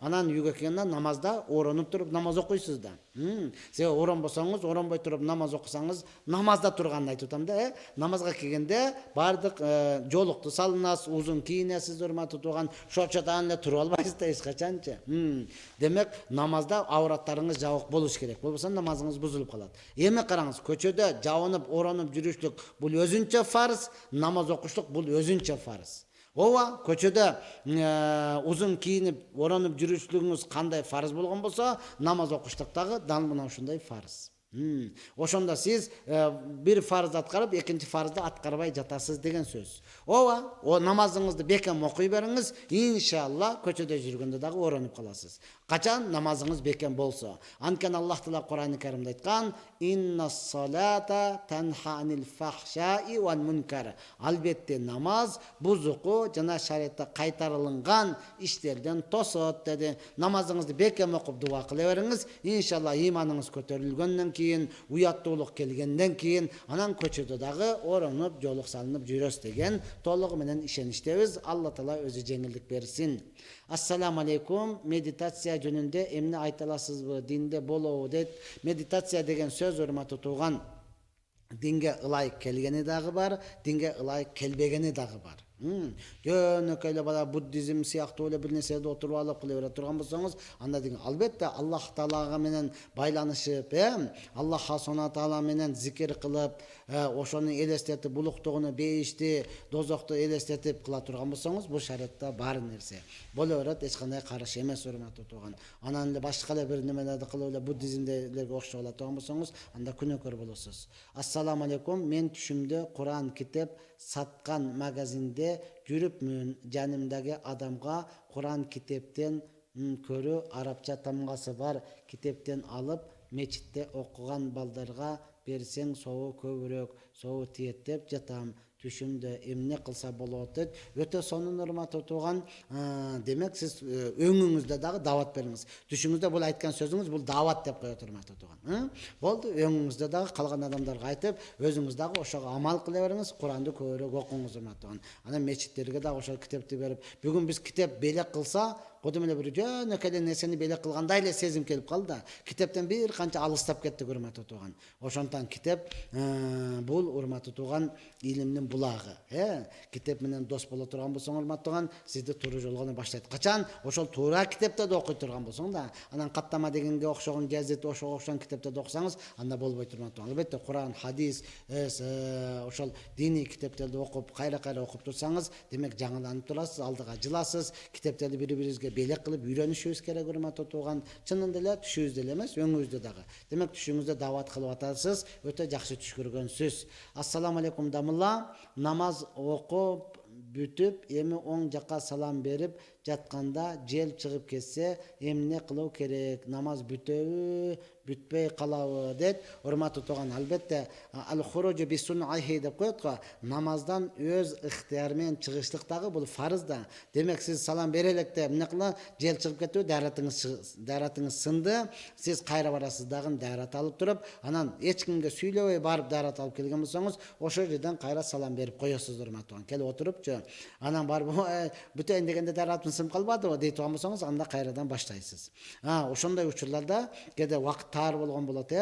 анан үйгө келгенде намазда оронуп туруп намаз окуйсуз да. Себеби оронбосоңуз, оронбой туруп намаз окусаңыз, намазда турганын айтып атам да, намазга келгенде баардык жолукту салынасыз, узун кийинесиз, урматтуу тууган, шочодан эле туруп албайсыз да эч качанчы. Демек, намазда авраттарыңыз жабык болуш керек. Болбосо намазыңыз бузулуп калат. Эми караңыз, көчөдө жабынып, оронуп жүрүшлүк бул өзүнчө фарз, намаз окушлук бул өзүнчө фарз. Ооба, көчөдө узун кийинип, оронуп жүрүшлүгүңүз кандай фарз болгон болсо, намаз окуштук дагы дал мына ушундай фарз. Ошондо сиз бир фарзды аткарып, экинчи фарзды аткарбай жатасыз деген сөз. Ооба, намазыңызды бекем окуй бериңиз, иншалла көчөдө жүргөндө дагы оронуп каласыз. Качан намазыңыз бекем болсо. Анткени Аллах Таала Кур'ан-ы Каримде айткан: «Иннас-салата танха анил фахшаи вал мункар». Албетте намаз бузуку жана шариатта кайтарылган иштерден тосот деди. Намазыңызды бекем окуп дуа кыла бериңиз, иншалла иманыңыз көтөрүлгөндөн кийин, уяттуулук келгенден кийин, анан көчөдө дагы оронуп, жолук салынып жүрөс деген толугу менен ишеничтебиз. Алла Таала өзү жеңилдик берсин. Ассаламу алейкум. Медитация жөнүндө эмне айта аласызбы? Динде болобу дейт. Медитация деген сөз, урматтуу тууган, динге ылайык келгени дагы бар, динге ылайык келбегени дагы бар. Жөнөкөй эле бала буддизм сыяктуу эле бир нерседе отуруп алып кыла бере турган болсоңуз, анда деген албетте Аллах Таалага менен байланышып, Аллах Субхана Таала менен зикир кылып, ошону элестетип, булуктугуну, бейишти, дозокту элестетип кыла турган болсоңуз, бул шариатта бар нерсе. Боло берет, эч кандай каршы эмес, урматтуу тууган. Анан эле башка эле бир немелерди кылып эле буддизмдегилерге окшоп ала турган болсоңуз, анда күнөөкөр болосуз. Ассаламу алейкум. Мен түшүмдө Кур'ан китеп саткан магазинде жүрүпмүн. Жанымдагы адамга Кур'ан китептен көрө арабча тамгасы бар китептен алып мечитте окуган балдарга берсең собу көбүрөөк, собу тиет деп жатам. Түшүмдө эмне кылса болот дейт. Өтө сонун, урматтуу тууган. Демек сиз өңүңүздө дагы дават бериңиз. Түшүңүздө бул айткан сөзүңүз бул дават деп коет, урматтуу тууган. Болду, өңүңүздө дагы калган адамдарга айтып, өзүңүз дагы ошого амал кыла бериңиз, Куранды көбүрөөк окуңуз, урматтуу тууган. Анан мечиттерге дагы ошол китепти берип, бүгүн биз китеп белек кылса, кодум эле бир жөнөкөй эле нерсени белек кылгандай эле сезим келип калды да. Китептен бир канча алыстап кеттик, урматтуу тууган. Ошондон китеп бул, урматтуу тууган, илимдин булагы. Китеп менен дос боло турган болсоң, урматтуу тууган, сизди туура жолго баштайт. Качан ошол туура китепте да окуй турган болсоң да, анан каттама дегенге окшогон гезит, ошого окшогон китепте да окусаңыз, анда болбойт, урматтуу тууган. Албетте Кур'ан, хадис, ошол диний китептерди окуп, кайра-кайра окуп турсаңыз, демек жаңыланып турасыз, алдыга жыласыз. Китептерди бири-бирибизге белек кылып үйрөнүшүбүз керек, урматтуу тууган. Чынында эле түшүбүздө эле эмес, өңүбүздө дагы. Демек түшүңүздө дават кылып атасыз, өтө жакшы түш көргөнсүз. Ассаламу алейкум дамылла. Намаз окуп бүтүп, эми оң жакка салам берип жатканда жел чыгып кетсе, эмне кылуу керек? Намаз бүтөбү, бүтпөй калабы дейт. Урматтуу тууган, албетте ал-хуруджу бисунайхи деп коет го. Намаздан өз ыктыяры менен чыгышлык дагы бул фарыз да. Демек сиз салам бере электе эмне кыла, жел чыгып кетти, дааратыңыз сынды, сиз кайра барасыз дагы даарат алып туруп, анан эч кимге сүйлөбөй барып даарат алып келген болсоңуз, ошол жерден кайра салам берип коесуз, урматтуу тууган. Келип отурупчу, анан барып бүтөйүн дегенде дааратым сынып калбадыбы дейт турган болсоңуз, анда кайрадан баштайсыз. Ошондой учурларда кээде убакыт таар болгон болот,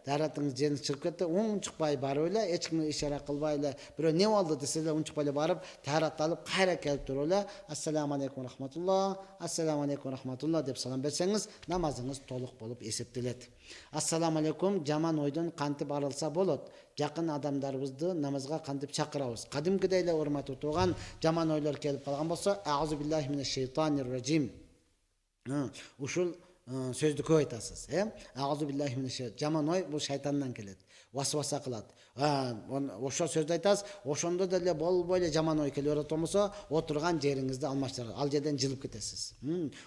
дааратыңыз жел чыгып кетти, унчукпай барып эле, эч кимге ишара кылбай эле, бирөө не болду десе эле унчукпай эле барып, даарат алып кайра келип туруп эле, ассаламу алейкум рахматулла, ассаламу алейкум рахматулла деп салам берсеңиз, намазыңыз толук болуп эсептелет. Ассаламу алейкум. Жаман ойдон кантип арылса болот? Жакын адамдарыбызды намазга кантип чакырабыз? Кадимкидей эле, урматтуу тууган, жаман ойлор келип калган болсо, аузу биллахи минеш шейтанир раджим. Ушул сөздү көп айтасыз, Аузу биллахи минеш шейтан. Жаман ой бул шайтандан келет. Васваса кылат. Ошо сөздү айтасыз, ошондо деле болбой эле жаман ой келип жатат болсо, отурган жериңизди алмаштырыңыз. Ал жерден жылып кетесиз.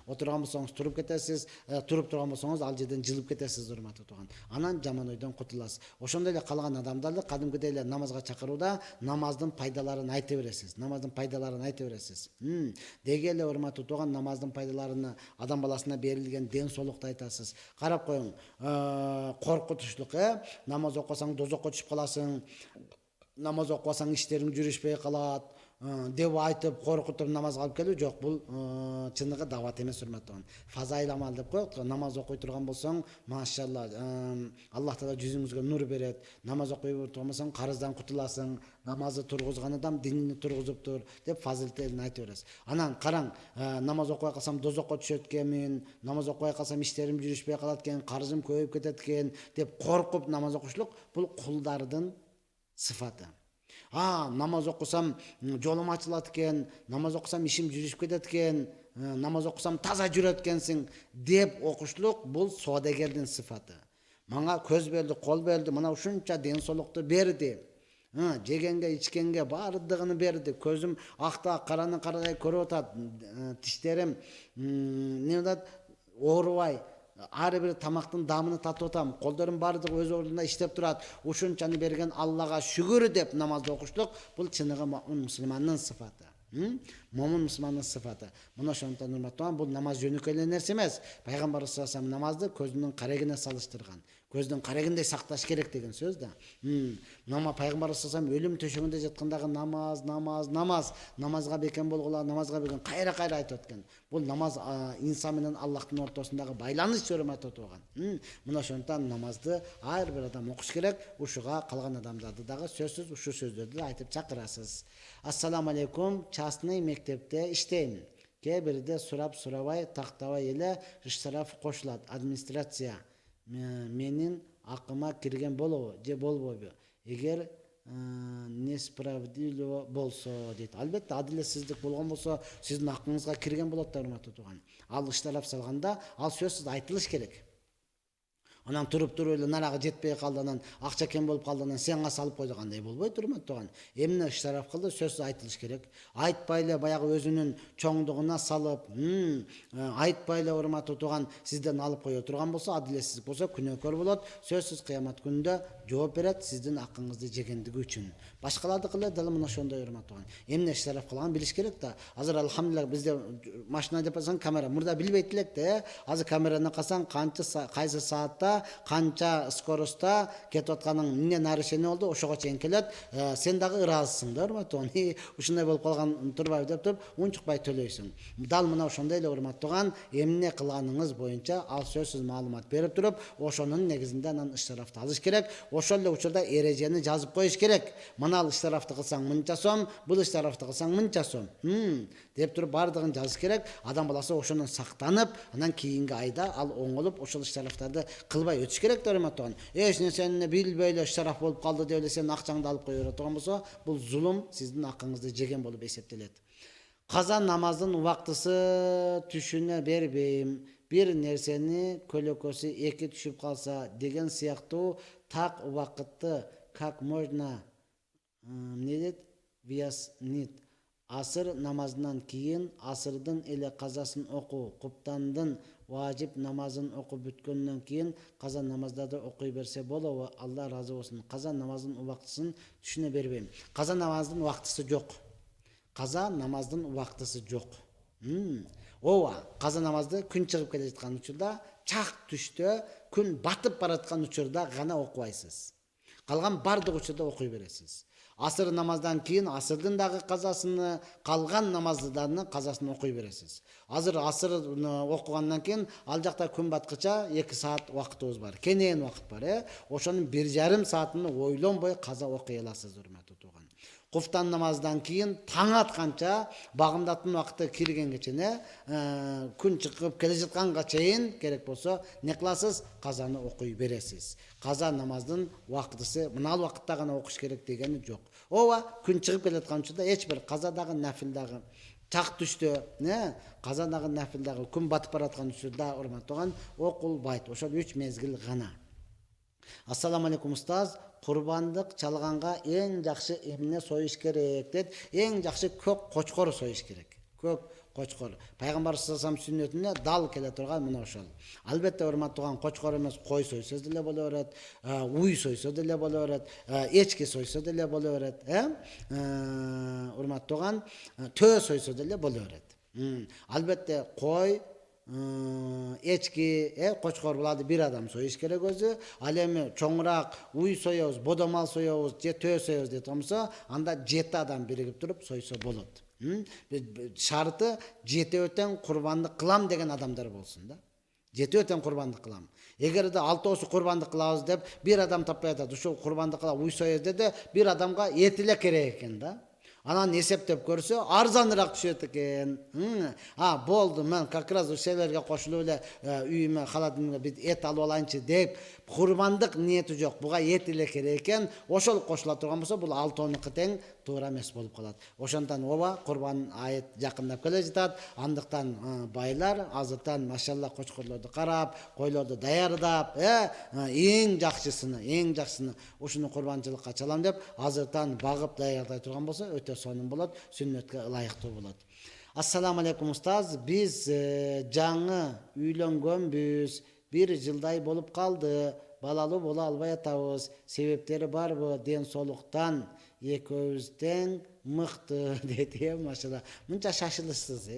Отурган болсоңуз туруп кетесиз, туруп турган болсоңуз ал жерден жылып кетесиз, урматтуу тууган. Анан жаман ойдон кутуласыз. Ошондой эле калган адамдарды кадимкидей эле намазга чакырууда намаздын пайдаларын айта бересиз. Намаздын пайдаларын айта бересиз. Деги эле, урматтуу тууган, намаздын пайдаларына, адам баласына берилген ден соолукту айтасыз. Карап коюң, коркутучлук, намаз окусаң дозокко түшүп каласың. намаз оқысаң іштерің жүрішпей қалады деп айтып қорқытып намазға алып келу жоқ. Бұл чыныгы дават емес, урматтаган. Фазаил амал деп коет. Намаз оқый турган болсаң, машалла, Аллах Таала жүзүңүзгө нур берет. Намаз оқый турмасаң, карыздан кутуласың. Намазды тургузган адам динини тургузуптур деп фазилетин айтып бересиз. Анан караң, намаз окубай калсам дозокко түшөт экенмин, намаз окубай калсам иштерим жүрүшпөй калат экен, карызым көбөйүп кетет экен деп коркуп намаз окушлук бул кулдардын сыфаты. Намаз оқысам жолым ачылат экен, намаз оқысам ишим жүрүшүп кетет экен, намаз оқысам таза жүрөт экенсиң деп окушлук бул соодагердин сыфаты. Мага көз берди, кол берди, мына ушунча ден соолукту берди. Жегенге, ичкенге баардыгын берди. Көзүм акта, караны карадай көрүп атат. Тиштерим оорубай, ар бир тамактын дамын татып атам. Колдорум баардыгы өз ордунда иштеп турат. Ушунчаны берген Аллага шүгүр деп намазды окушлук бул чыныгы мусулмандын сыфаты. Момун мусулмандын сыфаты. Мына ошондон урматтаган, бул намаз жөнөкөй эле нерсе эмес. Пайгамбар саллаллаху алейхи намазды көздүн карегине салыштырган. Көздүн карегиндей сакташ керек деген сөз да. Нама пайгамбар саллаллаху алейхи өлүм төшөгүндө жаткандагы намазга бекем болгула, намазга бекем кайра айтып өткөн. Бул намаз инсан менен Аллахтын ортосундагы байланыш өрмөтүп турган. Мына ошондон намазды ар бир адам окуш керек. Ушуга калган адамдарды дагы сөзсүз ушу сөздөрдү айтып чакырасыз. Ассаламу алейкум, частный мектепте иштейм. Кээ бирде сурабай тактабай эле штраф кошулат. Администрация менин акыма кирген болобу же болбойбу? Эгер несправедливо болсо дейт. Албетте адилетсиздик болгон болсо сиздин акыңызга кирген болот да, урматтуу тууган. Ал штраф салганда ал сөзсүз айтылыш керек. Анан туруп эле нарагы жетпей калды, анан акча кем болуп калды, анан сенга салып койду, кандай болбойт, урматтуу тууган. Эмне штраф кылды, сөзсүз айтылыш керек. Айтпай эле баягы өзүнүн чоңдугуна салып, айтпай эле, урматтуу тууган, сизден алып кое турган болсо, адилетсиздик болсо күнөөкөр болот. Сөзсүз кыямат күнүндө жооп берет сиздин акыңызды жегендиги үчүн. Башкалардыкы эле дал мына ошондой, урматтуу тууган. Эмне штраф кылганын билиш керек да. Азыр алхамдулилlah бизде машина деп атсаң камера, мурда билбейт элек да. Азыр камераны касаң кайсы саатта, канча скоростта кетип атканың эмне нарушение болду, ошого чейин келет. Сен дагы ыраазысың да, урматтуу тууган. Ушундай болуп калган турбайбы деп туруп, унчукпай төлөйсүң. Дал мына ошондой эле, урматтуу тууган, эмне кылганыңыз боюнча ал сөзсүз маалымат берип туруп, ошонун негизинде анан штрафты алыш керек. Ошол эле учурда эрежени жазып коюш керек. Мына штрафты кылсаң мынча сом, бул штрафты кылсаң мынча сом. Деп туруп бардыгын жазыш керек. Адам баласы ошондон сактанып, анан кийинки айда ал оңолуп ошол штрафтарды кылбай өтүш керек да, урматтуу тууган. Эч нерсени билбей эле штраф болуп калды деп эле сен акчаңды алып кое берет турган болсо, бул зулум, сиздин акыңызды жеген болуп эсептелет. Каза намаздын убактысы түшүнө бербейм. Бир нерсени көлөкөсү эки түшүп калса деген сыяктуу так убакытты как можно выяснить. Асыр намазынан кийин асырдын эле казасын окуу, куптандын важип намазын окуп бүткөндөн кийин каза намаздарды окуй берсе болобу? Алла разы болсун. Каза намаздын убактысын түшүнө бербейм. Каза намаздын убактысы жок. Каза намаздын убактысы жок. Ооба, каза намазды күн чыгып келе жаткан учурда, чак түштө, күн батып бараткан учурда гана окубайсыз. Калган бардык учурда окуй бересиз. Асыр намаздан кийин асырдын дагы казасыны, калган намаздардын казасын окуй бересиз. Азыр асыр окугандан кийин ал жакта күн баткыча 2 саат убактыбыз бар. Кенен убакыт бар, ошонун 1,5 саатын ойлонбой каза окуй аласыз, урматтуу тууган. Куфтан намаздан кийин таң атканча, багымдаттын убакыты киргенге чейин, күн чыгып келе жатканга чейин керек болсо, не кыласыз? Казаны окуй бересиз. Каза намаздын убактысы мына убакытта гана окуш керек дегени жок. Ооба, күн чыгып келе жаткан учурда эч бир каза дагы, нафил дагы, чак түштө, каза дагы, нафил дагы, күн батып бараткан учурда, урматтуу тууган, окулбайт. Ошол 3 мезгил гана. Ассаламу алейкум устаз, курбандык чалганга эң жакшы эмне союш керек дейт. Эң жакшы көк кочкор союш керек. Көк кочкор. Пайгамбар саллаллаху алейхи сүннөтүнө дал келе турган мына ошол. Албетте, урматтуу тууган, кочкор эмес, кой сойсо деле боло берет, уй сойсо деле боло берет, эчки сойсо деле боло берет, урматтуу тууган, төө сойсо деле боло берет. Албетте, кой echki, qo'chqor bo'ladi bir adam so'yish kerak o'zi. Al endi cho'ngroq uy so'yamiz, bodomal so'yamiz, je to'y so'yamiz detamsa, anda 7 adam birigib turib so'ysa bo'ladi. Sharti 7 o'ten qurbonlik qilam degan odamlar bo'lsin-da. 7 o'ten qurbonlik qilam. Eğer de 6 qurbonlik qilamiz deb bir adam topib aytadi, shu qurbonlik qilib uy so'yamiz dedi, bir adamga 7 la kerak ekan-da. Anan esептеп көрсө арзаныраак түшөт экен. Болду, мен как раз ошолерге кошулуп эле үйүмө халадымга бит эт алып алайынчы деп, курбандык ниети жок. Буга эт эле керек экен. Ошол кошула турган болсо, бул 6-ныкы тең туура эмес болуп калат. Ошондон оба курбан айыт жакындап келе жатат. Андыктан байлар азыртан машалла кочкорлорду карап, койлорду даярдап, эң жакшысын ушуну курбанчылыкка чалам деп азыртан багып даярдай турган болсо, өтө сонун болот, сүннөткө ылайыктуу болот. Ассаламу алейкум устаз. Биз жаңы үйлөнгөнбүз. 1 жылдай болуп калды. Балалуу боло албай атабыз. Себептери барбы? Ден соолуктан экөөбүздөн мыкты дейт. Машалла. Мынча шашылышсыз,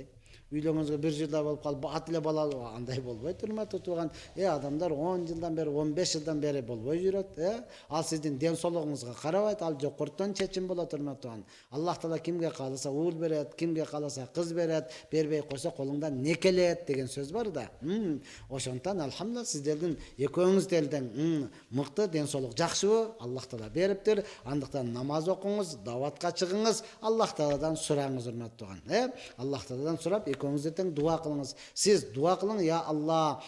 Үйлөнгөнгө 1 жылдай болуп калып, ат эле балалуу андай болбойт, урматтуу турган. Адамдар 10 жылдан бери, 15 жылдан бери болбой жүрөт, Ал сиздин ден соолугуңузга карабайт, ал жокуртан чечим болот, урматтуу. Аллах Таала кимге кааласа уул берет, кимге кааласа кыз берет, бербей койсо колуңдан некелет деген сөз бар да. Ошондон алхамдулилlah сиздердин экөөңүздөрдөн мыкты ден соолук жакшыбы? Аллах Таала бериптир. Андыктан намаз окуңуз, даватка чыгыңыз, Аллах Тааладан сураңыз, урматтуу. Аллах Тааладан сурап экөөңүздөн дуа кылыңыз. Сиз дуа кылың, я Алла,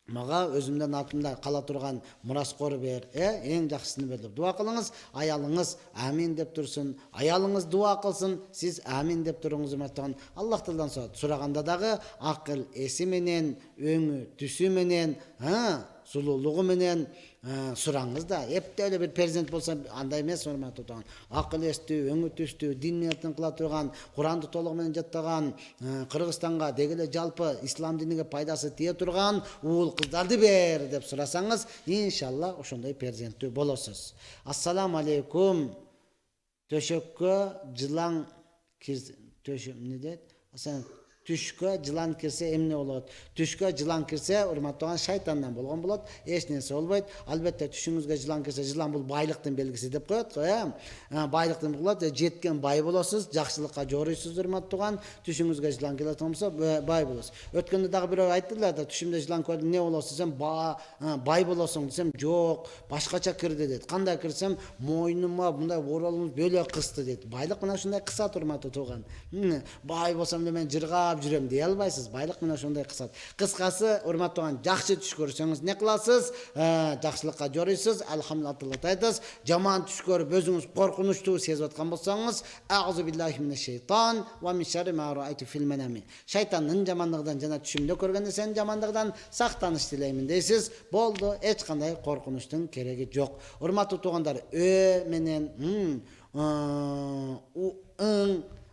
мага өзүмдөн артымда кала турган мураскор бер, эң жакшысын бер деп дуа кылыңыз. Аялыңыз амин деп турсун, аялыңыз дуа кылсын, сиз амин деп туруңуз, урматтуу. Аллах Тааладан сураганда дагы акыл эси менен, өңү түсү менен, сулуулугу менен сураңыз да. Эптеп эле бир перзент болсо андай эмес, урматтуу. Акыл эстүү, өңү түстүү, дин менен кыла турган, Куранды толугу менен жаттаган, Кыргызстанга дегеле жалпы ислам диниге пайдасы тие турган уул кыздарды бер деп сурасаңыз, иншалла ошондой перзенттүү болосуз. Ассаламу алейкум. Төшөккө жылан кирсе, не дейт? Түшкө жылан кирсе эмне болот? Түшкө жылан кирсе, урматтуу, шайтандан болгон болот. Эч нерсе болбойт. Албетте түшүңүзгө жылан кирсе, жылан бул байлыктын белгиси деп коет, Байлыктын болот, жеткен бай болосуз, жакшылыкка жоруйсуз, урматтуу. Түшүңүзгө жылан келет болсо, бай болосуз. Өткөндө дагы бирөө айттылар да, түшүмдө жылан көрдүм, не болосуз десем, бай болосуң десем, жок, башкача кирди дейт. Кандай кирсем, мойнума мындай оролуңуз бөлө кысты дейт. Байлык мына ушундай кысат, урматтуу. Бай болсом мен жырга жүрөм дей албайсыз. Байлык менен ошондой кысат. Кыскасы, урматтуу, жакшы түш көрсөңүз не кыласыз? Жакшылыкка жоруйсуз, алхамдулилlah айтасыз. Жаман түш көрүп өзүңүз коркунучтуу сезип аткан болсоңуз, аузу биллахи минеш шейтан ва мин шарри ма раайту фил манами. Шайтандын жамандыгынан жана түшүмдө көргөн нерсенин жамандыгынан сактаныш тилеймин дейсиз. Болду, эч кандай коркунучтун кереги жок. Урматтуу туугандар, менен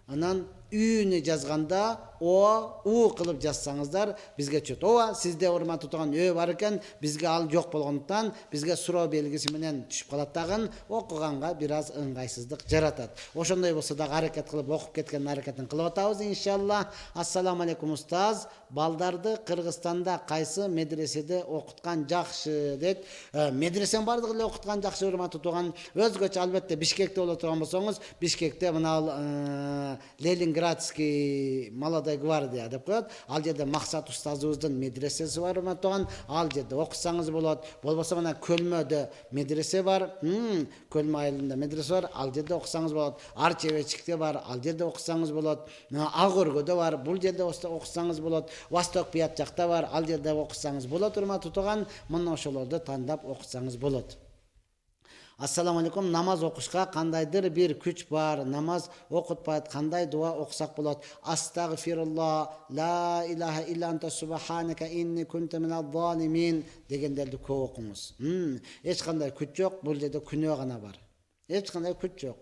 анан үйүнү жазганда у кылып жазсаңыздар бизге чөт. Сизде урматтуу тууган бар экен, бизге ал жок болгондуктан бизге суроо белгиси менен түшүп калат дагы, окуганга бир аз ыңгайсыздык жаратат. Ошондой болсо дагы аракет кылып окуп кеткен аракетин кылып атабыз, иншалла. Ассаламу алейкум устаз. Балдарды Кыргызстанда кайсы медреседе окуткан жакшы дейт. Медресенин бардыгы эле окуткан жакшы, урматтуу тууган. Өзгөчө албетте Бишкекте боло турган болсоңуз, Бишкекте мына Ленинградский молодой гвардия деп коет. Ал жерде Максат устазыбыздын медресеси бар, урматтуу. Ал жерде окусаңыз болот. Болбосо мына Көлмөдө медресе бар. Көлмө айылында медресе бар. Ал жерде окусаңыз болот. Арчебечикте бар. Ал жерде окусаңыз болот. Ак өргөдө бар. Бул жерде окусаңыз болот. Восток Бият жакта бар. Ал жерде окусаңыз болот, урматтуу тууган. Мына ошолорду тандап окусаңыз болот. Ассаламу алейкум. Намаз окушка кандайдыр бир күч бар. Намаз окутпайт. Кандай дуа окусак болот? Астагфирулла, ла илаха илля анта субханака инни кунту миназ-залимин дегендерди көп окуңуз. Эч кандай күч жок, бул жерде күнөө гана бар. Hech qanday kuch yo'q.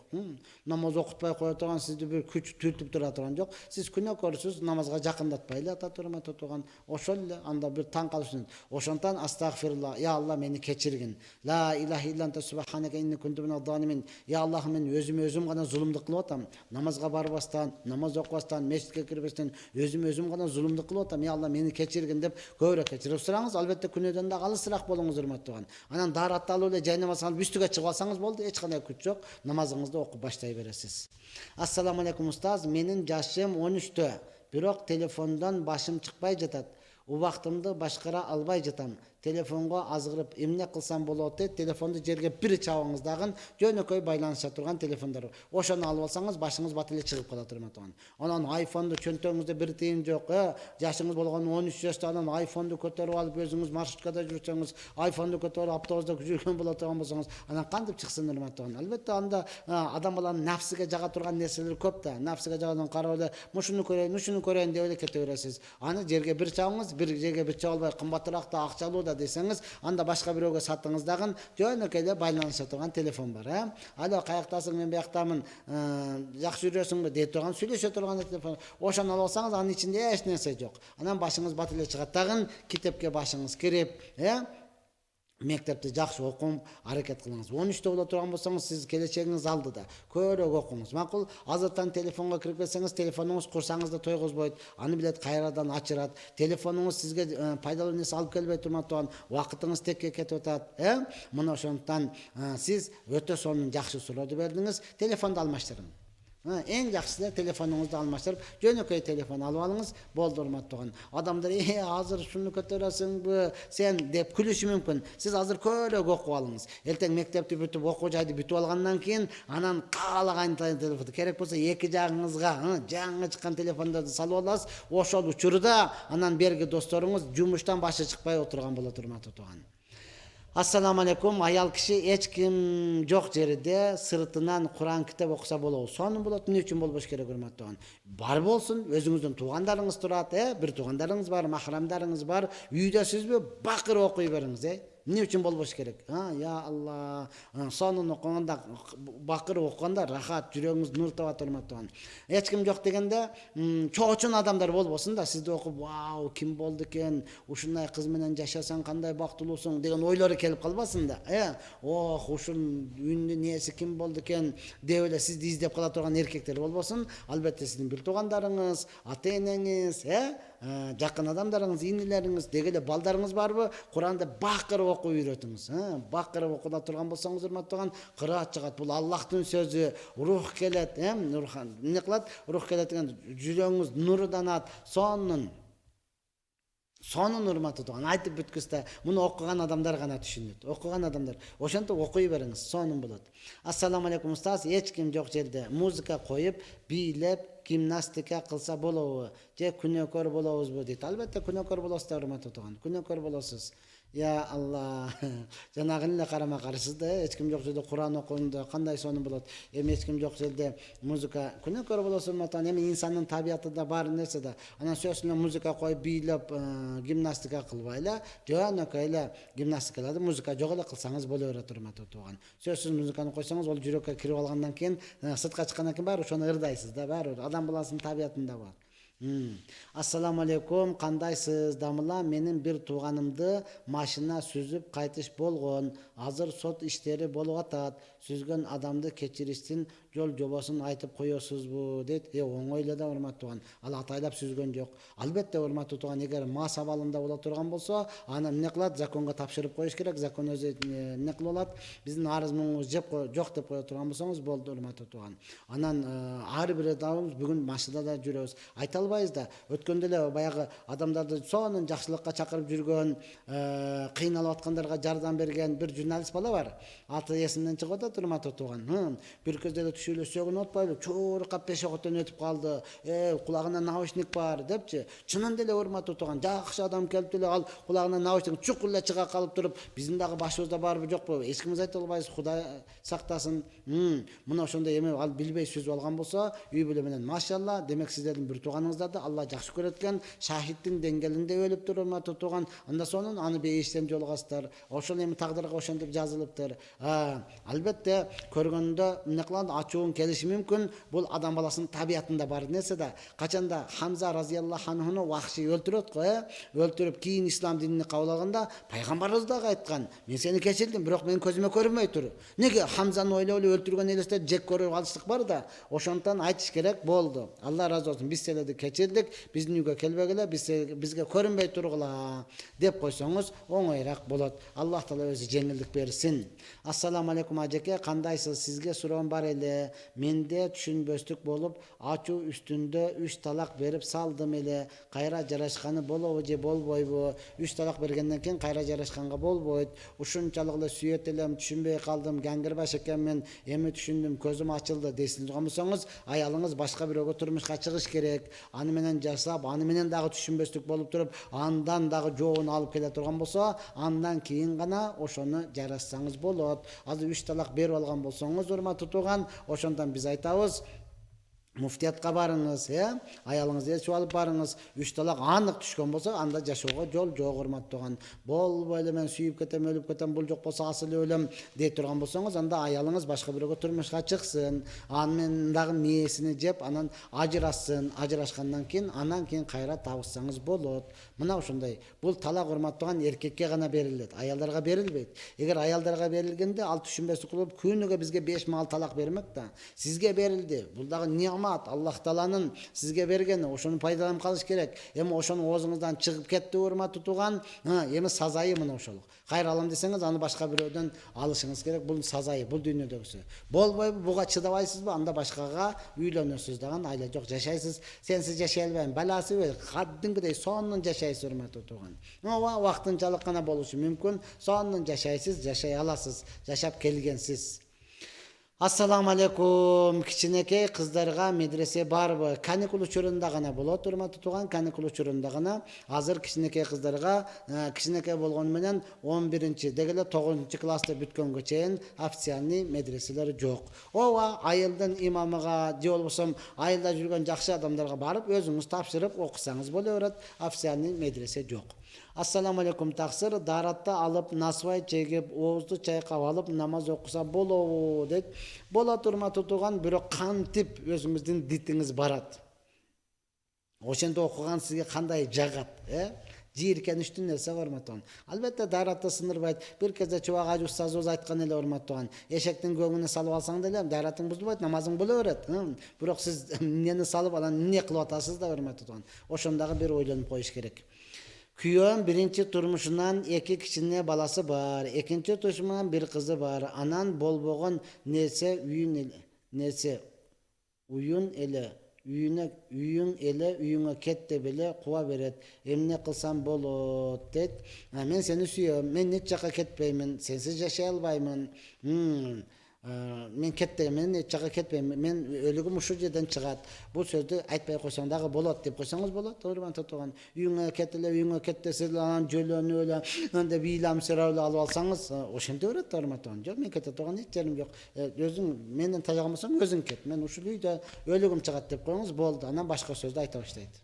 Namoz o'qitmay qo'ya turgan sizni bir kuch turtib tura turgan yo'q. Siz kunokörsiz, namozga yaqinlatmayli ata turma turgan. Oşol anda bir tan qalışın. Oşondan astagfirullah. Ya Allah meni kechirgin. La ilahe illa ente subhaneke inni kuntu minaz zalimin. Ya Allah men özüm gana zulümdük kılıp atam. Namazga barбастан, namaz оқыбастан, мешітке кірбестен өзім гана zulümdük kılıp atam. Ya Allah meni kechirgin deb көбірек кечирип сураңыз. Албетте күнөдөн да калысыраак болуңуз урматтуу. Анан даратталып эле жай намаз алып үстүгө чыгып алсаңыз болду. Эч кандай күч жок. Намазыңызды окуп баштай бересиз. Ассаламу алейкум устаз. Менин жашым 13тө. Бирок телефондон башым чыкпай жатат. Убактымды башкара албай жатам. Telefonga azgırıp emne kılsam bolot deyip telefondu жерге bir çabыңız dağın jönököy байланыша турган телефондар. Ошону алып алсаңыз башыңыз бат эле чыгып кала турматыган. Анан айфонду чөнтөгүңүздө bir тыйын жок. Жашыңыз болгон 13 жашта анан айфонду көтөрүп алып өзүңүз маршруткада жүрсөңүз, айфонду көтөрүп автобуста жүргөн боло турган болсоңуз, анан кантип чыксын урматтаган. Албетте анда адам баланын нафсиге жага турган нерселер көп да. Нафсиге жагадан карап эле мушуну көрөйүн деп эле кете бересиз. Аны жерге bir чабыңыз, bir жерге bir чаба албай кымбатыраак да акчалуу да десеңиз, анда башка бирөөгө сатыңыз дагы жөнөкөй эле байланыша турган телефон бар, Алло, каяктасың, мен бияктамын, жакшы жүрөсүңбү деп турган, сүйлөшө турган телефон. Ошону алып алсаңыз, анын ичинде эч нерсе жок. Анан башыңыз бат эле чыгат дагы, китепке башыңыз кирип, мектепте жакшы окуп аракет кылыңыз. 13тө боло турган болсоңуз, сиз келечегиңиз алдыда. Көбүрөөк окуңуз. Макул, азыртан телефонго кирип кетсеңиз, телефонуңуз курсаңыз да тойгозбойт. Аны билет кайрадан ачырат. Телефонуңуз сизге пайдалуу нерсе алып келбей турмактан, убактыңыз текке кетип атат, Мына ошондон сиз өтө сонун жакшы сурооду бердиңиз. Телефонду алмаштырың. Эң жакшысы телефонуңузду алмаштырып, жөнөкөй телефон алып алыңыз, болду урматтаган. Адамдар азыр шуну көтөрөсүңбү, сен деп күлүшү мүмкүн. Сиз азыр көбүрөөк окуп алыңыз. Эртең мектепти бүтүп, окуу жайды бүтүп алгандан кийин, анан каалаган телефонду керек болсо эки жагыңызга жаңы чыккан телефондорду салып аласыз. Ошол учурда анан берги досторуңуз жумуштан башы чыкпай отурган болот урматтаган. Ассаламу алейкум. Аял киши эч ким жок жерде сыртынан Куран китеп окуса болобу. Сонун болот. Эмне үчүн болбош керек урматтаган? Бар болсун, өзүңүздүн туугандарыңыз турат, бир туугандарыңыз бар, махрамдарыңыз бар. Үйдөсүзбү? Бакыр окуй бериңиз, Эмне үчүн болбош керек? Я Алла. Сонун окуганда, бакыр окуганда рахат, жүрөгүңүз нур табат урматтаган. Эч ким жок дегенде, чоочун адамдар болбосун да, сизди окуп, вау, ким болду экен? Ушундай кыз менен жашасаң кандай бактылуусуң деген ойлору келип калбасын да. Ох, ушун үнү нээси ким болду экен деп эле сизди издеп кала турган эркектер болбосун. Албетте сиздин бир туугандарыңыз, ата-энеңиз, жакын адамдарыңыз, инилериңиз, дегеле балдарыңыз барбы? Куранды бакыр окуп үйрөтүңүз. Бакыр окула турган болсоңуз, урматтаган, кыраат чыгат. Бул Аллахтын сөзү, рух келет, эмне кылат? Рух келет деген жүрөгүңүз нуруданат, сонун урматтаган. Айтып бүткүстө, муну окуган адамдар гана түшүнөт. Окуган адамдар. Ошентип окуй бериңиз, сонун болот. Ассаламу алейкум устаз. Эч ким жок жерде музыка коюп, бийлеп, гимнастика кылса болобу? Же күнөкөр болобузбу дейт. Албетте күнөкөр болосуз да, урматтаган. Күнөкөр болосуз. Я Алла. Жанагы эле карама каршысыз да, эч ким жок жерде Куран окуганда кандай сонун болот. Эми эч ким жок жерде музыка күнөкөр болосуз урматтаган. Эми инсандын табиятында бар нерсе да. Анан сөзсүнө музыка коюп, бийлеп, гимнастика кылбайлы, жөнөкөй эле гимнастикаларды музыка жок эле кылсаңыз боло берет урматтаган. Сөзсүз музыканы койсоңуз, ол жүрөккө кирип алгандан кийин, сыртка чыккандан кийин баары ошону ырдайсыз да, баары адам баласынын табиятында бар. Ассаламу алейкум, кандайсыз дамыла? Менин бир тууганымды машина сүзүп кайтыш болгон. Азыр сот иштери болуп атат. Сүзгөн адамды кечириштин жол жобосун айтып коесузбу дейт. Оңой эле да, урматтаган. Ал атайлап сүзгөн жок. Албетте, урматтаган, эгер мас абалында боло турган болсо, аны эмне кылат? Законго тапшырып коюш керек. Закон өзү эмне кылып алат? Биздин арыз муңубуз жок деп кое турган болсоңуз болду, урматтаган. Анан ар бир адамыбыз бүгүн машинада жүрөбүз. Айта албайбыз да. Өткөндө эле баягы адамдарды сонун жакшылыкка чакырып жүргөн, кыйналып аткандарга жардам берген бир журналист бала бар. Аты эсимден чыгып атат, урматтаган. Бир көздөй эле сүйлөшсөгүн отпайлы, чуркап 5 окуттан өтүп калды. Кулагына наушник бар депчи. Чынын деле урматтуу турган жакшы адам келип деле ал кулагына наушник чукул эле чыга калып туруп, биздин дагы башыбызда барбы жокпу? Эч кимиз айта албайбыз, Кудай сактасын. Мына ошондой эме ал билбей сүзүп алган болсо, үй бүлө менен машалла, демек сиздердин бир тууганыңыздарды Алла жакшы көрөткөн, шахиттин деңгээлинде өлүп туруп урматтуу турган. Анда сонун аны бейиштен жолугасыздар. Ошол эми тагдырга ошентип жазылыптыр. Албетте көргөндө эмне кылат, ачуун келиши мүмкүн. Бул адам баласынын табиятында бар нерсе да. Качанда Хамза разияллаху анхуну вахши өлтүрөт го, өлтүрүп кийин ислам динин кабыл алганда пайгамбарыбыз дагы айткан: "Мен сени кечирдим, бирок мен көзүмө көрүнбөй тур." Неге Хамзаны ойлоп эле өлтүргөн элесте жек көрүп алыштык бар да. Ошондон айтыш керек болду. Алла разы болсун, биз силерди кечирдик, биздин үйгө келбегиле, бизге көрүнбөй тургула деп койсоңуз оңоюраак болот. Аллах таала өзү жеңилдик берсин. Ассаламу алейкум ажеке, кандайсыз? Сизге суроом бар эле. Менде түшүнбөстүк болуп, ачуу үстүндө 3 талак берип салдым эле. Кайра жарашканы болобу же болбойбу? 3 талак бергенден кийин кайра жарашканга болбойт. Ушунчалык эле сүйөт элем, түшүнбөй калдым. Гаңгырбаш экенмин. Эми түшүндүм, көзүм ачылды десин болсоңуз, аялыңыз башка бирөөгө турмушка чыгыш керек. Аны менен жашап, аны менен дагы түшүнбөстүк болуп туруп, андан дагы жообун алып келе турган болсо, андан кийин гана ошону жарашсаңыз болот. Азыр 3 талак берип алган болсоңуз, урматтуу турган, ошондон биз айтабыз, муфтиятка барыңыз, аялыңызды ээрчип алып барыңыз. 3 талак анык түшкөн болсо, анда жашоого жол жок, урматтуу турган. Болбой эле мен сүйүп кетем, өлүп кетем, бул жок болсо асыл өлөм дей турган болсоңуз, анда аялыңыз башка бирөөгө турмушка чыксын, анын дагы мээсини жеп, анан ажырашсын. Ажырашкандан кийин, андан кийин кайра табышсаңыз болот. Мына ошондой. Бул талак, урматтуу турган, эркекке гана берилет, аялдарга берилбейт. Эгер аялдарга берилгенде, ал түшүнбөстүк кылып, күнүгө бизге 5 мал талак бермек да. Сизге берилди. Бул дагы нигмат. Аллах Тааланын сизге бергени, ошону пайдаланып калыш керек. Эми ошонун оозуңуздан чыгып кетти, урматтуу турган, эми сазайы мына ошол. Кайра алам десеңиз, аны башка бирөөдөн алышыңыз керек. Бул сазайы, бул дүйнөдөгүсү. Болбойбу, буга чыдабайсызбы? Анда башкага үйлөнөсүз даган, айла жок жашайсыз. Сенсиз жашай албайм. Баласы кадимкидей сонун жашайсыз, урматтуу турган. Вактынчалык гана болушу мүмкүн. Сонун жашайсыз, жашай аласыз, жашап келгенсиз. Ассаламу алейкум. Кичинекей кыздарга медресе барбы? Каникул учурунда гана болот, урматтуу турган, каникул учурунда гана. Азыр кичинекей кыздарга, кичинекей болгону менен 11-чи деги эле 9-классты бүткөнгө чейин официальный медреселер жок. Айылдын имамыга же болбосо айылда жүргөн жакшы адамдарга барып, өзүңүз тапшырып окусаңыз боло берет. Официальный медресе жок. Ассаламу алейкум таксыр, даратта алып насвай чегип, оозду чайкап алып намаз окуса болобу дейт. Болот, урматтуу турган, бирок кантип өзүңүздүн дитиңиз барат. Ошентип окуган сизге кандай жагат, жийиркеничтүү нерсе, урматтуу. Албетте даратта сындырбайт. Бир кезде чубак устазыбыз айткан эле, урматтуу. Эшектин көңүнө салып алсаң деле даратың бузулбайт, намазың боло берет. Бирок сиз эмнени салып, анан эмне кылып атасыз да, урматтуу. Ошондагы бир ойлонуп коюш керек. Күйөөм биринчи турмушунан 2 кичине баласы бар, экинчи турмушунан 1 кызы бар. Анан болбогон нерсе уюн эле, үйүңө кет деп эле куба берет. Эмне кылсам болот дейт. Мен сени сүйөм, мен эч жака кетпеймин, сенсиз жашай албаймын. Мен мен эч жака кетпейм, мен өлүгүм ушул жерден чыгат. Бул сөздү айтпай койсоң дагы болот деп койсоңуз болот, урматтуу турган. Үйүңө кет десең, анан жөлөнүп эле, анда бийлам сырап алып алсаңыз, ошенте берет да, урматтуу турган. Жок, мен кете турган эч жерим жок. Өзүң менден тажаган болсоң, өзүң кет. Мен ушул үйдө өлүгүм чыгат деп коюңуз болду. Анан башка сөздү айта баштайт.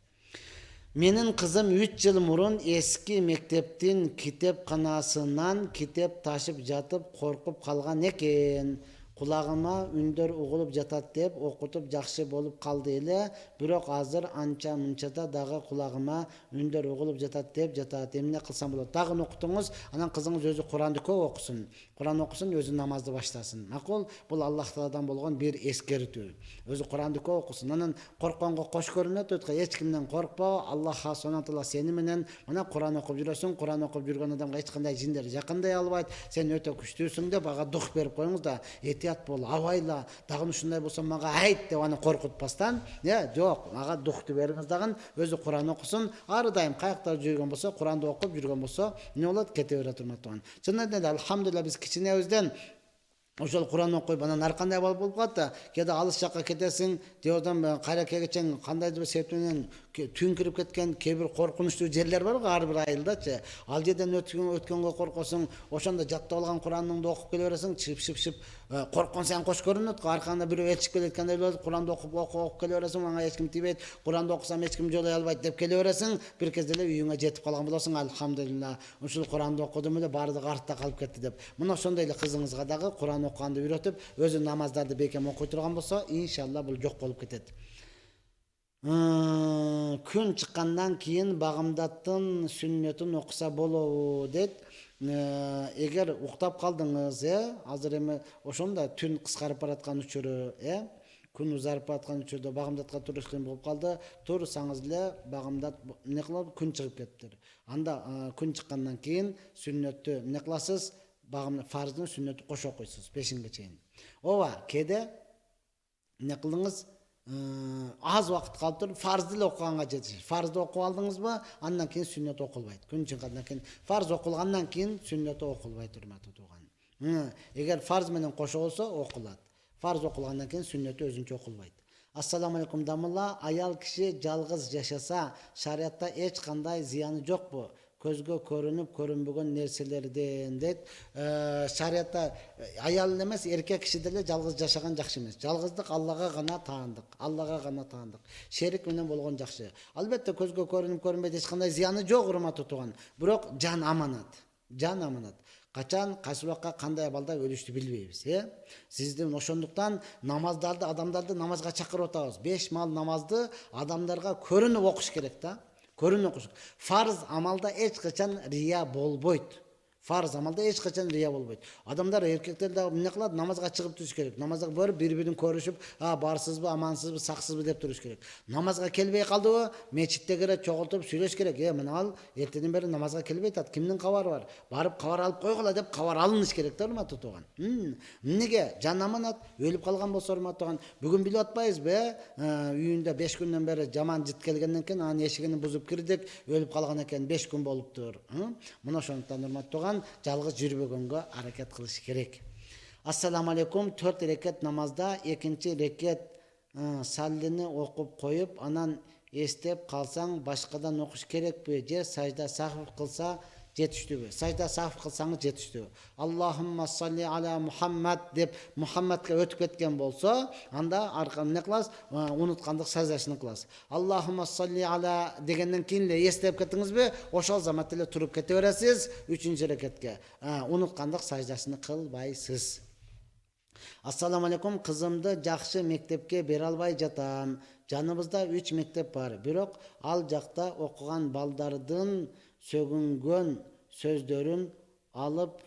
Менин кызым 3 жыл мурун эски мектептин китепканасынан китеп ташып жатып коркуп калган экен. Кулагыма үндөр угулуп жатат деп окутуп жакшы болуп калды эле, бирок азыр анча мынчада дагы кулагыма үндөр угулуп жатат деп жатат. Эмне кылсам болот? Дагы окутуңуз, анан кызыңыз өзү Куранды көп окусун. Куран окусун, өзү намазды баштасын. Макул, бул Аллах Тааладан болгон бир эскертүү. Өзү Куранды көп окусун. Анан коркконго кош көрүнөт, эч кимден коркпо. Аллах Субхана Таала сени менен мына Куран окуп жүрөсүң. Куран окуп жүргөн адамга эч кандай жиндер жакындай албайт. Сен өтө күчтүүсүң деп ага дух берип коюңуз да, этият бол, абайла, дагы ушундай болсо мага айт деп аны коркутпастан, жок, ага духту бериңиз дагы, өзү Куран окусун. Ар дайым каякта жүргөн болсо, Куранды окуп жүргөн болсо, эмне болот? Кете берет, урматтуу. Чынында эле алхамдулилла, биз кичинебизден ошол Куран окуйп анан ар кандай болуп калат да, кээде алыс жакка кетесиң, диодон кайра келгечең кандайдыр бир себеп менен түн кирип кеткен кээ бир коркунучтуу жерлер бар го ар бир айылдачы. Ал жерден өткөнгө коркосуң, ошондо жаттап алган Курандыңды окуп келе бересиң, шип корккон сайын кош көрүнөт го, аркаңда бирөө ээрчип келеткендей болот, Куранды окуп келе бересиң, мага эч ким тийбейт, Куранды окусам эч ким жолой албайт деп келе бересиң, бир кезде эле үйүңө жетип калган болосуң, альхамдулилла, ушул Куранды окудум эле баардыгы артта калып кетти деп. Мына ошондой эле кызыңызга дагы Куран окуганды үйрөтүп, өзү намаздарды бекем окуй турган болсо, иншалла бул жок болуп кетет. Күн чыккандан кийин багымдаттын сүннөтүн окуса болобу дейт. Эгер уктап калдыңыз, азыр эми ошондо түн кыскарып бараткан учуру, күн узарып бараткан учурда багымдатка туруш кыйын болуп калды, турсаңыз эле багымдат эмне кылат, күн чыгып кетиптир. Анда күн чыккандан кийин сүннөттү эмне кыласыз? Фарздын сүннөтү кошо окуйсуз пешинге чейин. Ооба, кээде эмне кылдыңыз? Аз убакыт калып туруп фарзды эле окуганга жетишиңиз. Фарзды окуп алдыңызбы, андан кийин сүннөт окулбайт. Күн чыккандан кийин фарз окулгандан кийин сүннөт окулбайт, урматтуу тууган. Эгер фарз менен кошо болсо окулат. Фарз окулгандан кийин сүннөтү өзүнчө окулбайт. Ассаламу алейкум дамылла, аял киши жалгыз жашаса, шариатта эч кандай зыяны жокпу? Көзгө көрүнүп көрүнбөгөн нерселерден дейт. Шариатта аял эмес, эркек киши деле жалгыз жашаган жакшы эмес. Жалгыздык Аллага гана таандык. Шерик менен болгон жакшы. Албетте көзгө көрүнүп көрүнбөйт, эч кандай зыяны жок, урматтуу тууган. Бирок жан аманат. Качан, кайсы убакка, кандай абалда өлүштү билбейбиз, Сиздин ошондуктан намаздарды, адамдарды намазга чакырып атабыз. 5 мал намазды адамдарга көрүнүп окуш керек да. Фарз амалда эч качан рия болбойт. Адамдар, эркектер да эмне кылат? Намазга чыгып туруш керек. Намазга барып бири-бирин көрүшүп, барсызбы, амансызбы, саксызбы деп туруш керек. Намазга келбей калдыбы, мечитте кире чогултуп сүйлөш керек. Мына ал эртеден бери намазга келбей атат. Кимдин кабары бар? Барып кабар алып койгула деп кабар алыныш керек да, урматтуу тууган. Эмнеге? Жан аманат, өлүп калган болсо, урматтуу тууган, бүгүн билип атпайбызбы, үйүндө 5 күндөн бери жаман жит келгенден кийин анын эшигин бузуп кирдик, өлүп калган экен, 5 күн болуптур. Мына ошондуктан, урматтуу тууган, жалгыз жүрбөгөнгө аракет кылыш керек. Ассаламу алейкум, 4 рекет намазда 2 рекет саллини окуп коюп, анан эстеп калсаң башкадан окуш керекпи? Же сажда сахв кылса жетиштүүбү? Сажда сахв кылсаңыз жетиштүү. Аллахумма салли аля Мухаммад деп Мухаммадка өтүп кеткен болсо, анда арканы эмне кыласыз? Унуткандык саждашын кыласыз. Аллахумма салли аля дегенден кийин эле эстеп кеттиңизби? Ошол заматта эле туруп кете бересиз 3 рекетке. Унуткандык саждашын кылбайсыз. Ассаламу алейкум, кызымды жакшы мектепке бере албай жатам. Жаныбызда 3 мектеп бар. Бирок ал жакта окуган балдардын сөгүнгөн сөздөрүн алып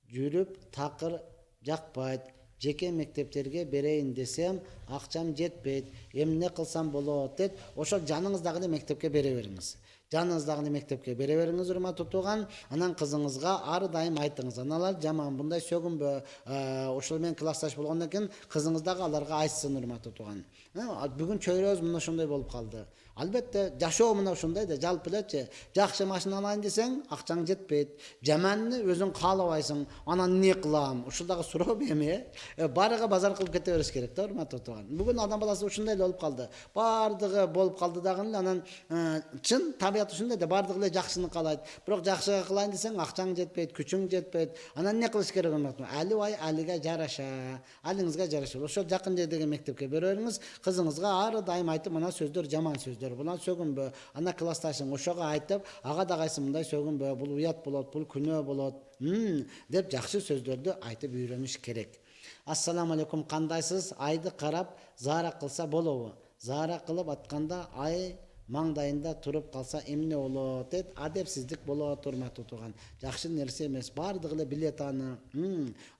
жүрүп такыр жакпайт. Жеке мектептерге берейин десем, акчам жетпейт. Эмне кылсам болот деп, ошол жаныңыздагы эле мектепке бере бериңиз. Урматтуу тууган, анан кызыңызга ар дайым айтыңыз. Аналар жаман, мындай сөгүнбө, ошол менен классташ болгондон кийин кызыңыз дагы аларга айтсын, урматтуу тууган. Бүгүн чөйрөбүз мына ошондой болуп калды. Албетте жашоо мына ошондой да, жалпы элечи. Жакшы машина алайын десең, акчаң жетпейт. Жаманны өзүң каалабайсың. Анан эмне кылам? Ушул дагы суроо эми, барыга базар кылып кете бериш керек да, урматтуу тууган. Бүгүн адам баласы ушундай эле болуп калды. Бардыгы болуп калды дагы эле, анан чын табият ушундай да, бардыгы эле жакшыны каалайт. Бирок жакшыга кылайын десең, акчаң жетпейт, күчүң жетпейт. Анан эмне кылыш керек урматтуу? Али бай алиге жараша, алыңызга жараша. Ошол жакын жердеги мектепке бере бериңиз. Кызыңызга ар дайым айтып, мына сөздөр жаман сөздөр, буна сөгүнбө. Ана классташың ошого айтып, ага да кайсы мындай сөгүнбө, бул уят болот, бул күнөө болот, деп жакшы сөздөрдү айтып үйрөнүш керек. Ассаламу алейкум, кандайсыз? Айды карап заара кылса болобу? Заара кылып атканда ай маңдайында туруп калса эмне болот дейт? Адепсиздик болот, урматтуу тууган. Жакшы нерсе эмес. Бардыгы эле билет аны.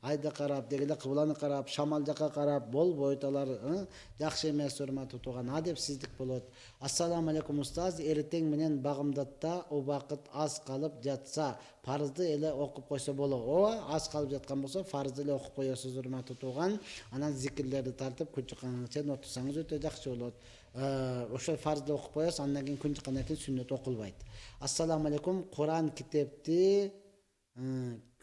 Айды карап, дегеле кыбланы карап, шамал жака карап болбойт алар. Жакшы эмес, урматтуу тууган. Адепсиздик болот. Ассаламу алейкум устаз, эртең менен багымдатта убакыт аз калып жатса, фарзды эле окуп койсо болобу? Ооба, аз калып жаткан болсо, фарзды эле окуп коесуз, урматтуу тууган. Анан зикирлерди тартып, күн чыкканга чейин отурсаңыз өтө жакшы болот. Ошол фарзды окуп коесуз, андан кийин күн чыккандан кийин сүннөт окулбайт. Ассаламу алейкум, Куран китепти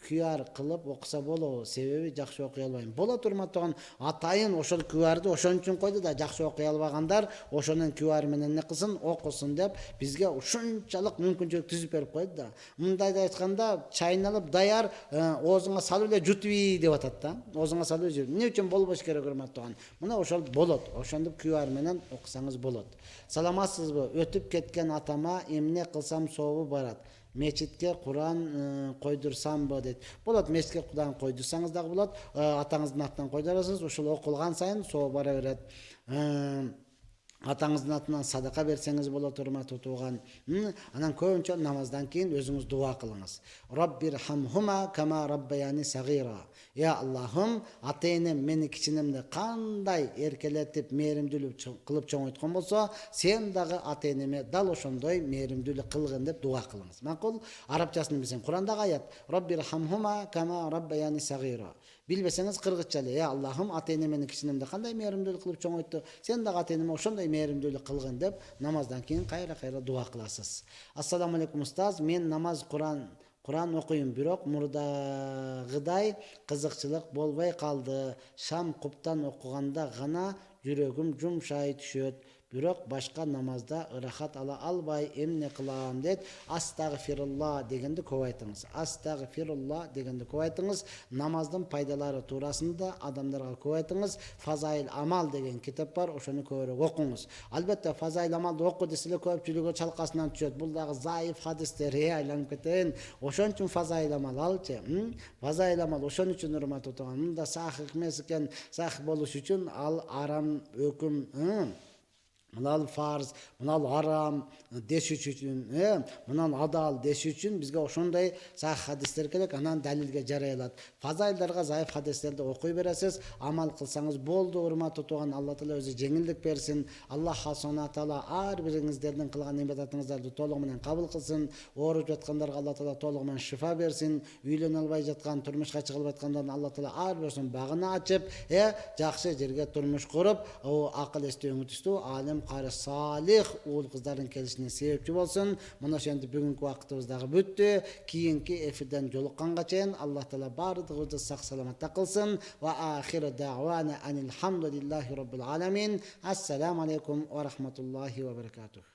QR кылып окуса болобу, себеби жакшы окуй албайм. Болот урматтаган атайын ошол QR-ды ошон үчүн койду да, жакшы окуй албагандар ошонун QR менен не кылсын, окусун деп бизге ушунчалык мүмкүнчүлүк түзүп берип койду да. Мындайда айтканда, чайналып даяр, оозуңа салып эле жутуп ий деп атат да. Оозуңа салып жеп. Эмне үчүн болбош керек урматтаган? Мына ошол болот. Ошондуп QR менен окусаңыз болот. Саламатсызбы? Өтүп кеткен атама эмне кылсам сообу барат? Мечитке Куран койдурсамбы дейт. Болот, мечитке Куран койдурсаңыз дагы болот. Атаңыздын атынан койдурасыз. Ошол окулган сайын соо бара берет. Атаңыздын атынан садака берсеңиз болот, урматтуу тууган. Анан көбүнчө намаздан кийин өзүңүз дуа кылыңыз. Раббирхамхума кама раббаяни сагира. Я Аллахым, ата-энем мени кичинемде кандай эркелетип, мээримдүүлүк кылып чоңойткон болсо, сен дагы ата-энеме дал ошондой мээримдүүлүк кылгын деп дуа кылыңыз. Макул, арабчасын билсең, Курандагы аят. Раббирхамхума кама раббаяни сагира. Билбесеңиз кыргызча эле, я Аллахым, ата-энем мени кичинемде кандай мээримдүүлүк кылып чоңойтты, сен дагы ата-энеме ошондой мээримдүүлүк кылгын деп намаздан кийин кайра дуа кыласыз. Ассаламу алейкум устаз, мен намаз Куран окуйм, бирок мурдагыдай кызыкчылык болбой калды. Шам куптан окуганда гана жүрөгүм жумшай түшөт. Бирок башка намазда ырахат ала албай, эмне кылам дейт. Астагфирулла дегенди көп айтыңыз. Астагфирулла дегенди көп айтыңыз. Намаздын пайдалары туурасында адамдарга көп айтыңыз. Фазаил амал деген китеп бар, ошону көбүрөөк окуңуз. Албетте фазаил амалды оку десе эле көпчүлүгү чалкасынан түшөт. Бул дагы заиф хадистер айланып кетен. Ошон үчүн фазаил амал алчы. Фазаил амал ошон үчүн урматтуу тууган. Мында сахих эмес экен, сахих болуш үчүн ал арам өкүм мынал фарз, мынал арам деш үчүн, мынал адал деш үчүн бизге ошондой сахих хадистер керек, анан далилге жарай алат. Фазаилдарга заиф хадистерди окуй бересиз, амал кылсаңыз болду, урматтуу тууган. Алла таала өзү жеңилдик берсин. Аллах субхана таала ар бириңиздердин кылган ибадатыңыздарды толугу менен кабыл кылсын. Ооруп жаткандарга Алла таала толугу менен шифа берсин. Үйлөнө албай жаткан, турмушка чыга албай жаткандардан Алла таала ар бирөсүнүн багын ачып, жакшы жерге турмуш куруп, акыл эстүү өңүтүстүү алим кары салих уул кыздардын келишине себепчи болсун. Мына ошентип бүгүнкү убактыбыз дагы бүттү. Кийинки эфирден жолукканга чейин Аллах таала баардыгыбызды сак саламатта кылсын. Ва ахиру дa'wana anil hamdulillahi rabbil alamin. Ассаламу алейкум ва рахматуллахи ва баракатух.